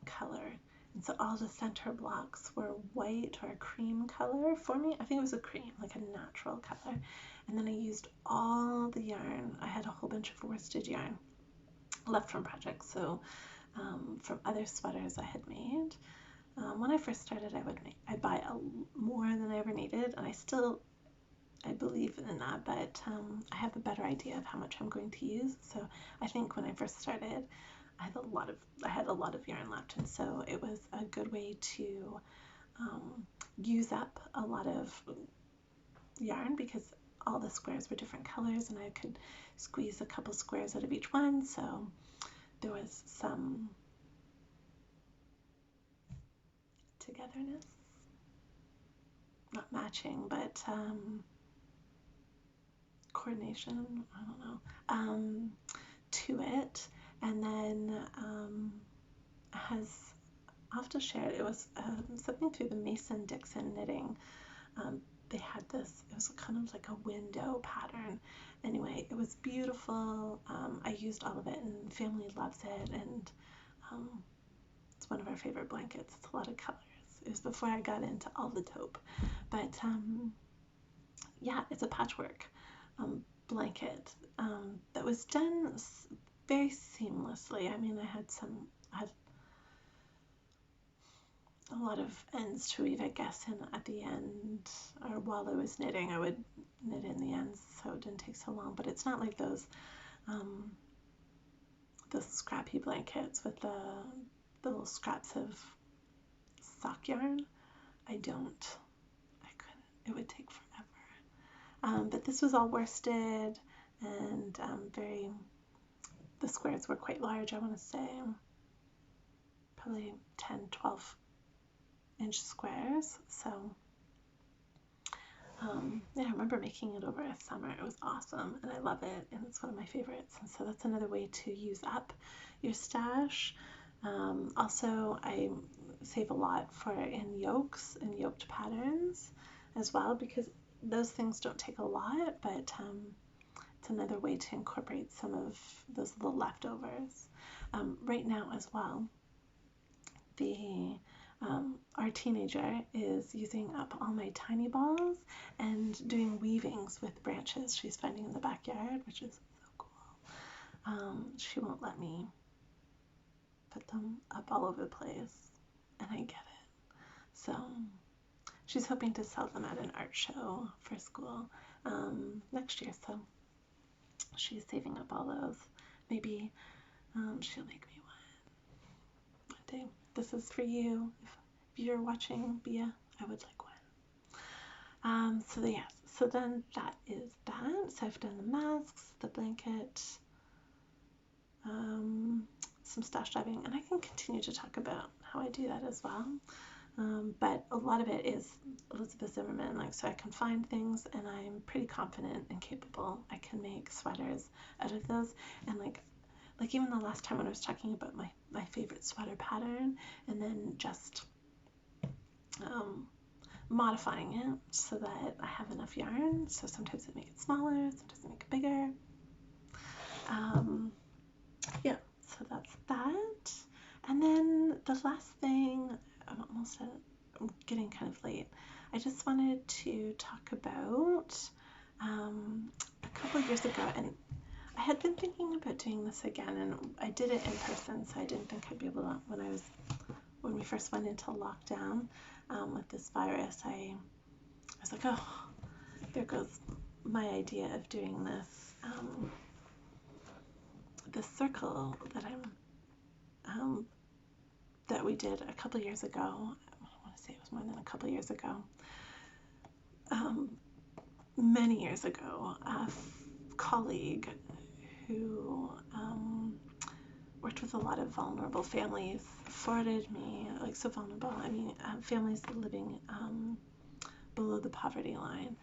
color. And so all the center blocks were white or a cream color for me. I think it was a cream, like a natural color. And then I used all the yarn. I had a whole bunch of worsted yarn left from projects, so from other sweaters I had made. When I first started, I'd buy more than I ever needed, and I believe in that, but I have a better idea of how much I'm going to use. So I think when I first started, I had a lot of yarn left, and so it was a good way to use up a lot of yarn because all the squares were different colors, and I could squeeze a couple squares out of each one. So there was some togetherness, not matching, but coordination, I don't know, to it. And then I'll have to share it. It was something through the Mason-Dixon knitting. They had this, it was kind of like a window pattern. Anyway, it was beautiful. I used all of it, and family loves it, and it's one of our favorite blankets. It's a lot of colors. It was before I got into all the taupe, but yeah, it's a patchwork blanket that was done very seamlessly. I mean, I had a lot of ends to weave, I guess, and at the end, or while I was knitting, I would knit in the ends, so it didn't take so long. But it's not like those scrappy blankets with the little scraps of sock yarn. I couldn't. It would take forever. But this was all worsted, and the squares were quite large. I want to say probably 10, 12 inch squares. So yeah, I remember making it over a summer. It was awesome, and I love it, and it's one of my favorites. And so that's another way to use up your stash. Also, I save a lot in yokes and yoked patterns as well, because those things don't take a lot, but it's another way to incorporate some of those little leftovers. Right now as well, our teenager is using up all my tiny balls and doing weavings with branches she's finding in the backyard, which is so cool. She won't let me put them up all over the place, and I get it. So she's hoping to sell them at an art show for school next year, so she's saving up all those. Maybe she'll make me one day. This is for you. If you're watching, Bia, I would like one. So then that is that. So I've done the masks, the blanket, some stash diving, and I can continue to talk about how I do that as well. But a lot of it is Elizabeth Zimmerman, so I can find things, and I'm pretty confident and capable. I can make sweaters out of those, and like even the last time when I was talking about my favorite sweater pattern, and then just modifying it so that I have enough yarn. So sometimes I make it smaller, sometimes I make it bigger. Um, yeah, so that's that. And then the last thing, I'm getting kind of late. I just wanted to talk about a couple years ago, and I had been thinking about doing this again, and I did it in person, so I didn't think I'd be able to, when we first went into lockdown with this virus, I was like, oh, there goes my idea of doing this circle that we did a couple years ago. I want to say it was more than a couple years ago. Many years ago, a colleague who worked with a lot of vulnerable families forwarded me, like, so vulnerable, I mean, families living below the poverty line.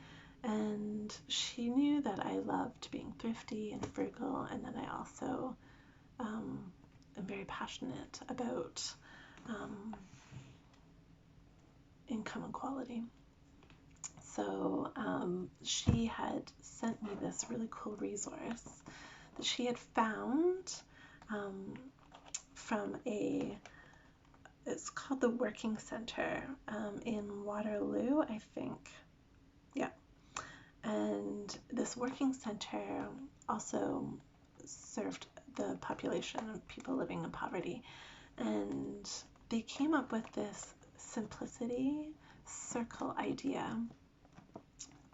And she knew that I loved being thrifty and frugal, and that I also am very passionate about income equality. So she had sent me this really cool resource that she had found from it's called the Working Center in Waterloo, I think. Yeah. And this Working Center also served the population of people living in poverty. And they came up with this simplicity circle idea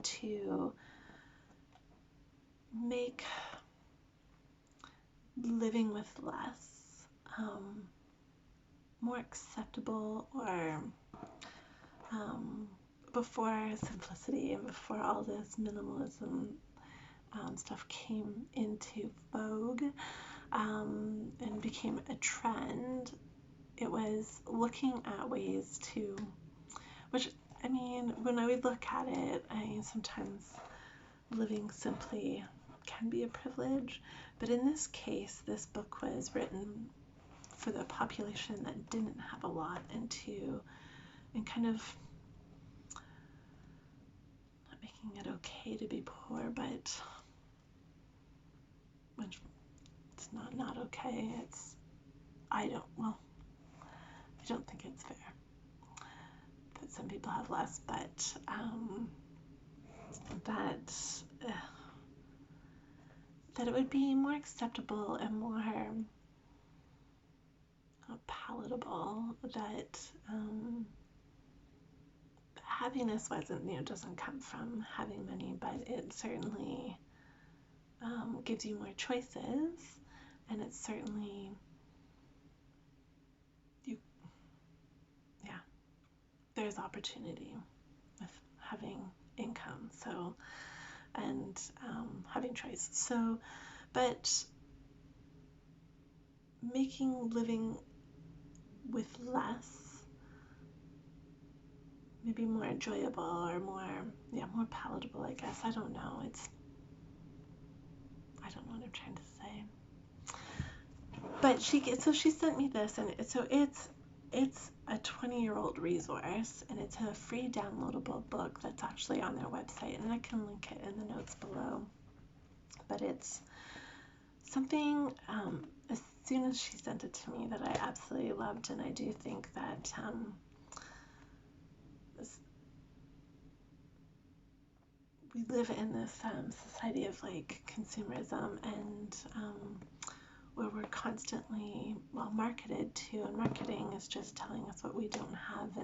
to make living with less more acceptable, or before simplicity and before all this minimalism stuff came into vogue and became a trend, it was looking at ways to, which, I mean, when I would look at it, sometimes living simply can be a privilege, but in this case, this book was written for the population that didn't have a lot, and kind of not making it okay to be poor, but which it's not okay. I don't think it's fair that some people have less, but that it would be more acceptable and more palatable, that happiness doesn't come from having money, but it certainly gives you more choices, and it's certainly there's opportunity with having income, so, and having choice. So, but making living with less maybe more enjoyable, or more palatable, I guess. I don't know. I don't know what I'm trying to say. But she sent me this, and it's a 20-year-old resource, and it's a free downloadable book that's actually on their website, and I can link it in the notes below. But it's something, as soon as she sent it to me, that I absolutely loved, and I do think that we live in this society of, like, consumerism, and where we're constantly marketed to, and marketing is just telling us what we don't have,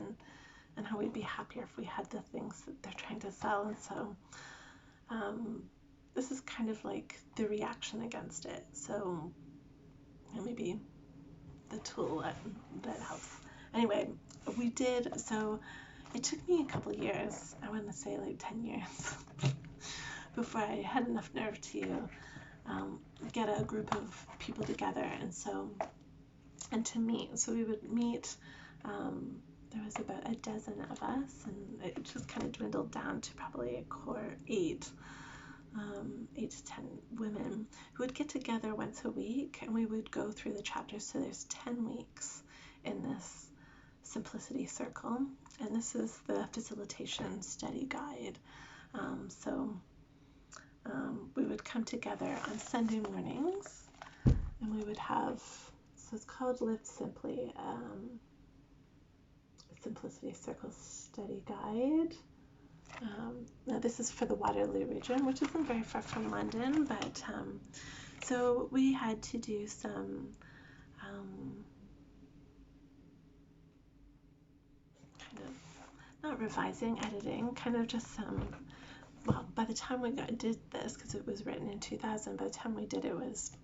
and how we'd be happier if we had the things that they're trying to sell. And so this is kind of like the reaction against it. So maybe the tool that helps. Anyway, so it took me a couple years, I want to say like 10 years, before I had enough nerve to get a group of people together, and to meet. So we would meet, there was about a dozen of us, and it just kind of dwindled down to probably a core 8 to 10 women who would get together once a week, and we would go through the chapters. So there's 10 weeks in this simplicity circle, and this is the facilitation study guide. So we would come together on Sunday mornings, and we would have, so it's called Live Simply, Simplicity Circle Study Guide. Now this is for the Waterloo region, which isn't very far from London, but so we had to do some kind of, not revising, editing, kind of just some, well, by the time we did this, because it was written in 2000, by the time we did it was,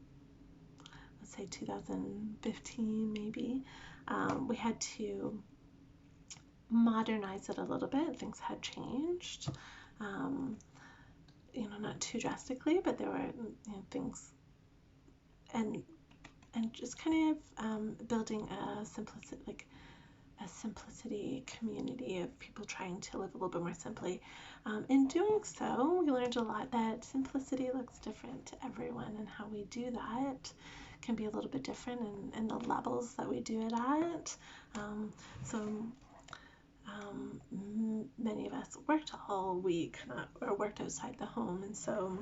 let's say 2015 maybe, we had to modernize it a little bit. Things had changed, not too drastically, but there were things, and just kind of building a simplicity community of people trying to live a little bit more simply. In doing so, we learned a lot that simplicity looks different to everyone, and how we do that can be a little bit different, and the levels that we do it at. Many of us worked all week, or worked outside the home, and so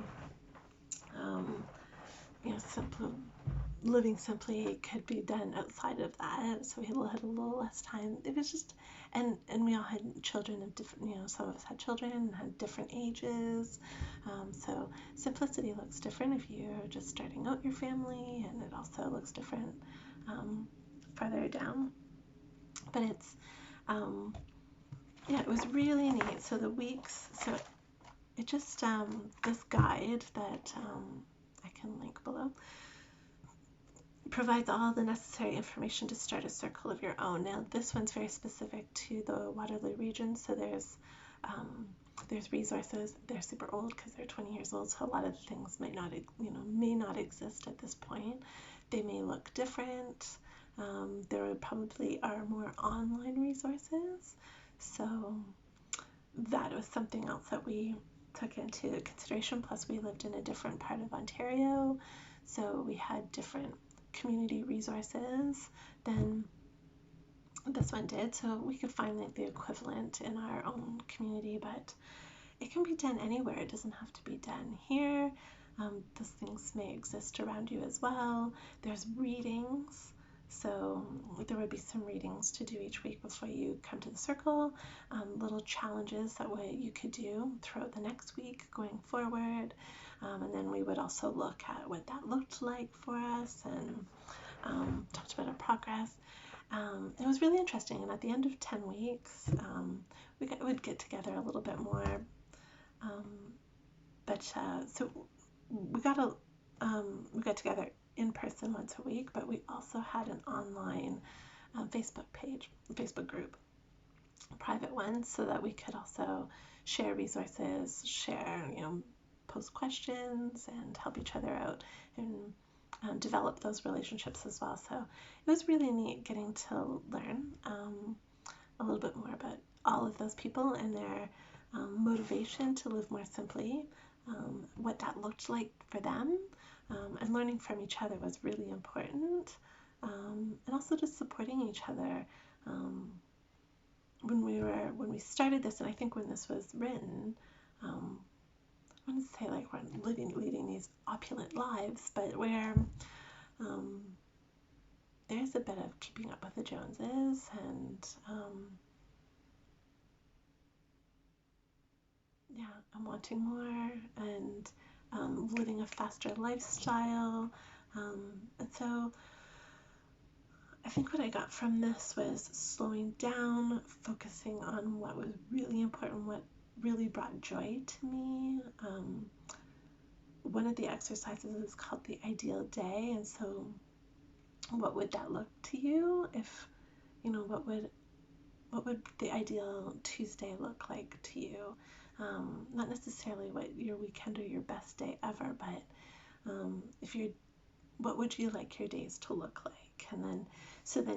living simply could be done outside of that. So we had a little less time. It was just, and we all had children of different, some of us had children and had different ages. So simplicity looks different if you're just starting out your family, and it also looks different farther down. But it's, it was really neat. So the weeks, so it just, this guide that I can link below, provides all the necessary information to start a circle of your own. Now this one's very specific to the Waterloo region, so there's resources. They're super old because they're 20 years old, so a lot of things may not exist at this point. They may look different. There probably are more online resources, so that was something else that we took into consideration. Plus we lived in a different part of Ontario, so we had different community resources than this one did, so we could find the equivalent in our own community, but it can be done anywhere. It doesn't have to be done here. Those things may exist around you as well. There's readings, so there would be some readings to do each week before you come to the circle, little challenges that you could do throughout the next week going forward. And then we would also look at what that looked like for us, and talked about our progress. It was really interesting, and at the end of 10 weeks, we would get together a little bit more. So we got together in person once a week, but we also had an online Facebook group, a private one, so that we could also share resources, post questions, and help each other out, and develop those relationships as well. So it was really neat getting to learn a little bit more about all of those people and their motivation to live more simply, what that looked like for them, and learning from each other was really important, and also just supporting each other. When we started this, and I think when this was written, I wouldn't say like we're leading these opulent lives, but where there's a bit of keeping up with the Joneses, and I'm wanting more, and living a faster lifestyle. And so I think what I got from this was slowing down, focusing on what was really important, what really brought joy to me. One of the exercises is called the ideal day, and so what would that look to you? If what would the ideal Tuesday look like to you? Not necessarily what your weekend or your best day ever, but what would you like your days to look like? And then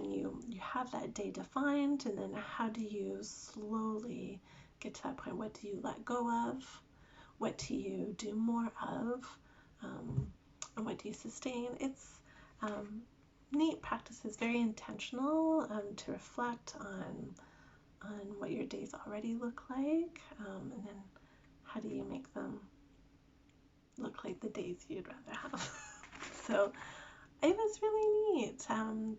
you have that day defined, and then how do you slowly get to that point? What do you let go of? What do you do more of? And what do you sustain? It's neat practices, very intentional, to reflect on what your days already look like, and then how do you make them look like the days you'd rather have. So it was really neat.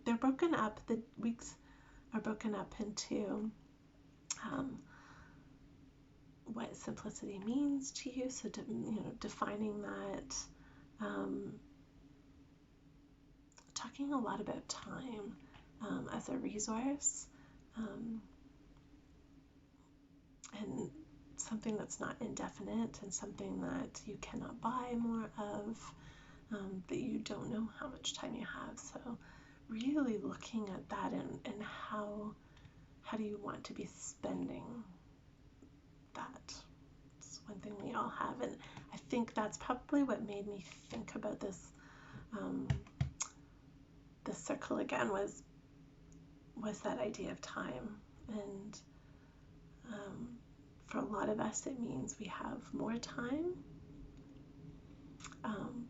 They're broken up, the weeks are broken up into um, what simplicity means to you. So, defining that, um, talking a lot about time as a resource, um, and something that's not indefinite and something that you cannot buy more of, that you don't know how much time you have. So really looking at that, and how do you want to be spending that? It's one thing we all have, and I think that's probably what made me think about um, this circle again, was that idea of time. And for a lot of us, it means we have more time.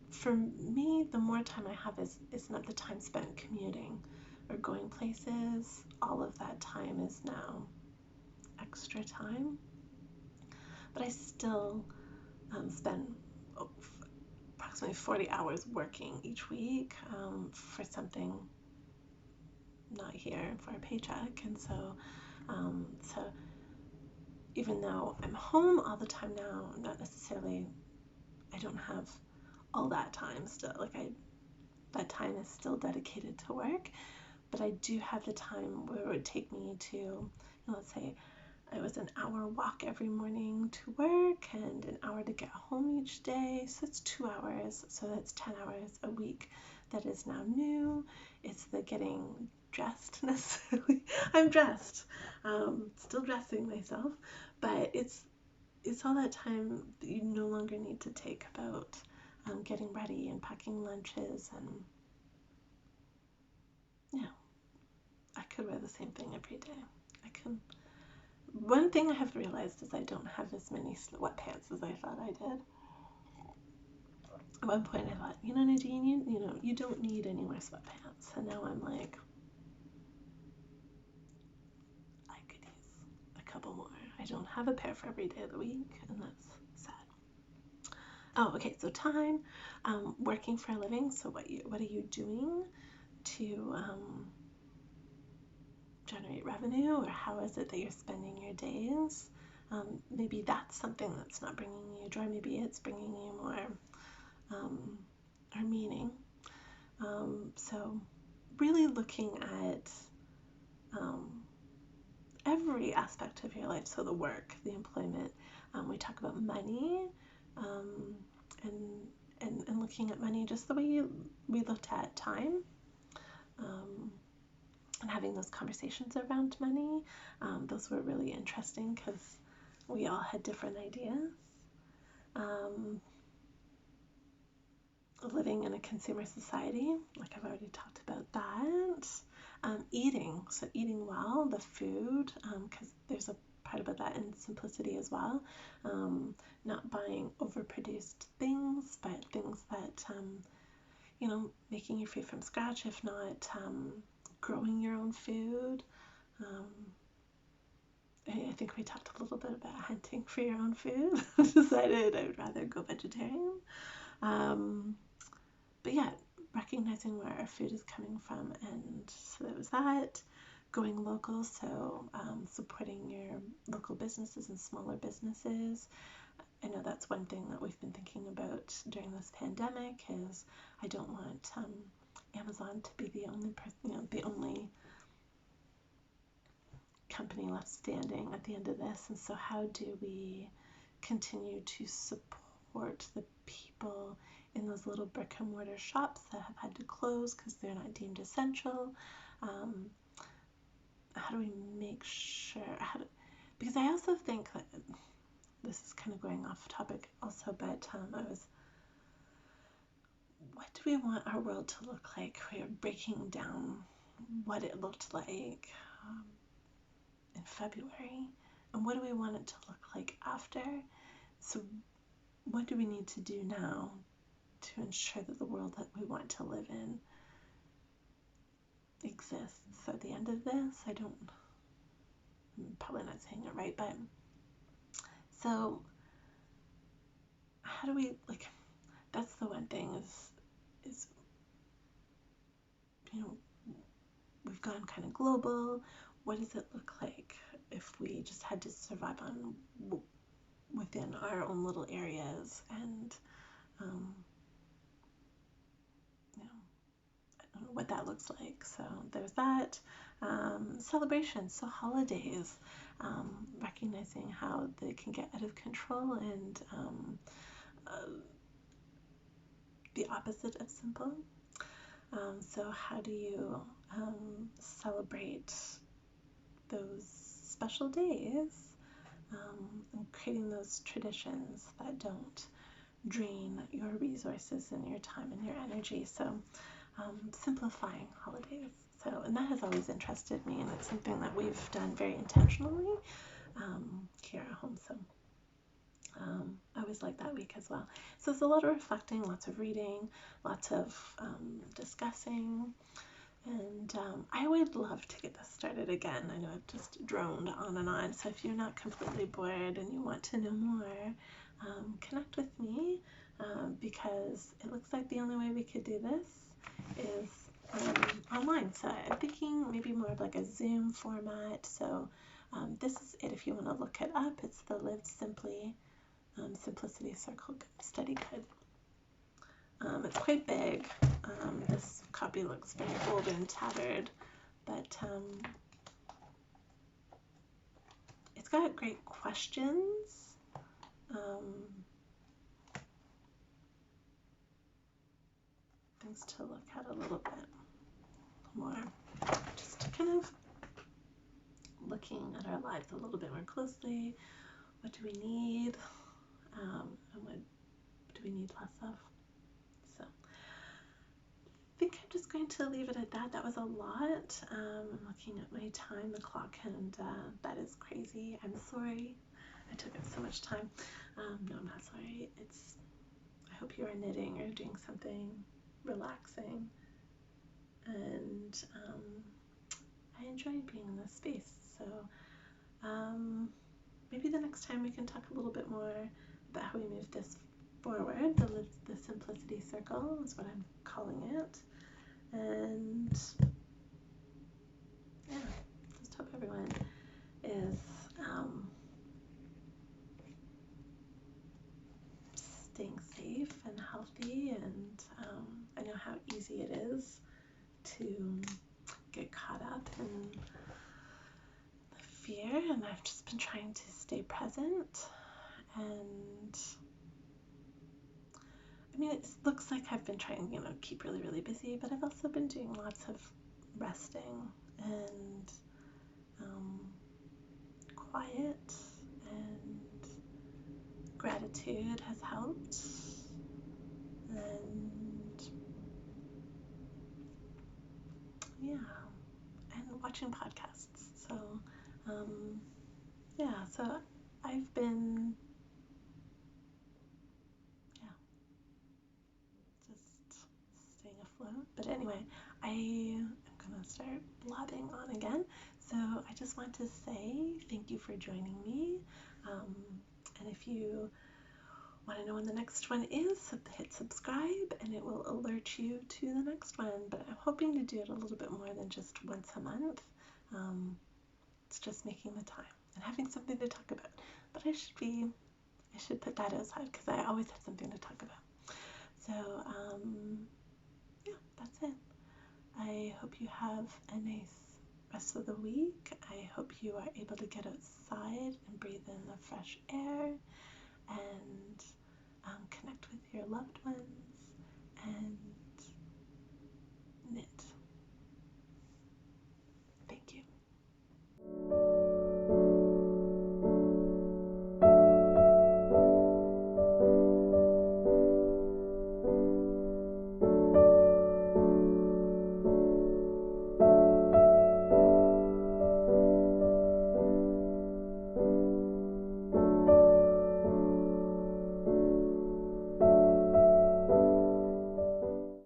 For me, the more time I have is not the time spent commuting or going places. All of that time is now extra time. But I still spend approximately 40 hours working each week for something not here for a paycheck. And so even though I'm home all the time now, I'm not necessarily, I don't have all that time still. That time is still dedicated to work, but I do have the time where it would take me to, let's say it was an hour walk every morning to work and an hour to get home each day. So that's 2 hours. So that's 10 hours a week. That is now new. It's the getting dressed necessarily. I'm dressed, still dressing myself, but it's all that time that you no longer need to take about getting ready and packing lunches. And yeah, I could wear the same thing every day. I can. One thing I have realized is I don't have as many sweatpants as I thought I did. At one point I thought, Nadine, you don't need any more sweatpants. And now I'm like, I could use a couple more. I don't have a pair for every day of the week, and that's sad. Oh, okay, so time, working for a living. So what are you doing to generate revenue, or how is it that you're spending your days? Maybe that's something that's not bringing you joy. Maybe it's bringing you more or meaning. So really looking at every aspect of your life. So the work, the employment, we talk about money, and looking at money just the way we looked at time, and having those conversations around money. Those were really interesting because we all had different ideas. Living in a consumer society, like I've already talked about that. Eating, so eating well, the food, because there's a part about that in simplicity as well. Not buying overproduced things, but things that, making your food from scratch, if not growing your own food. I think we talked a little bit about hunting for your own food. Decided I would rather go vegetarian. But yeah, recognizing where our food is coming from, and so that was that. Going local, so supporting your local businesses and smaller businesses. I know that's one thing that we've been thinking about during this pandemic, is I don't want Amazon to be the only the only company left standing at the end of this. And so how do we continue to support the people in those little brick and mortar shops that have had to close because they're not deemed essential? How do we make sure, because I also think that this is kind of going off topic also, but what do we want our world to look like? We are breaking down what it looked like in February, and what do we want it to look like after? So what do we need to do now to ensure that the world that we want to live in exists at the end of this? I'm probably not saying it right, but so how do we, that's the one thing is you know, we've gone kind of global. What does it look like if we just had to survive on within our own little areas? And um, you know, I don't know what that looks like. So there's that. Celebrations, so holidays, recognizing how they can get out of control, and uh, the opposite of simple. So how do you celebrate those special days, and creating those traditions that don't drain your resources and your time and your energy? So simplifying holidays. So, and that has always interested me, and it's something that we've done very intentionally here at home. So I always like that week as well. So there's a lot of reflecting, lots of reading, lots of discussing, and I would love to get this started again. I know I've just droned on and on, so if you're not completely bored and you want to know more, connect with me, because it looks like the only way we could do this is online. So I'm thinking maybe more of like a Zoom format. So this is it. If you want to look it up, it's the Live Simply Simplicity Circle Study Guide. It's quite big. This copy looks very old and tattered, but it's got great questions. Things to look at a little bit more. Just kind of looking at our lives a little bit more closely. What do we need? And what do we need less of? So I think I'm just going to leave it at that. That was a lot. I'm looking at my time, the clock, and that is crazy. I'm sorry I took up so much time. No, I'm not sorry. I hope you are knitting or doing something relaxing, and I enjoy being in this space. So maybe the next time we can talk a little bit more about how we move this forward. The Simplicity Circle is what I'm calling it. And yeah, just hope everyone is staying safe and healthy. And I know how easy it is to get caught up in the fear, and I've just been trying to stay present. And I mean, it looks like I've been trying, keep really, really busy, but I've also been doing lots of resting and quiet, and gratitude has helped, and yeah, and watching podcasts. So yeah, so I've been just staying afloat. But anyway, I am gonna start blabbing on again. So I just want to say thank you for joining me. And if you want to know when the next one is, hit subscribe and it will alert you to the next one. But I'm hoping to do it a little bit more than just once a month. It's just making the time and having something to talk about. But I should put that aside because I always have something to talk about. So yeah, that's it. I hope you have a nice rest of the week. I hope you are able to get outside and breathe in the fresh air, and connect with your loved ones, and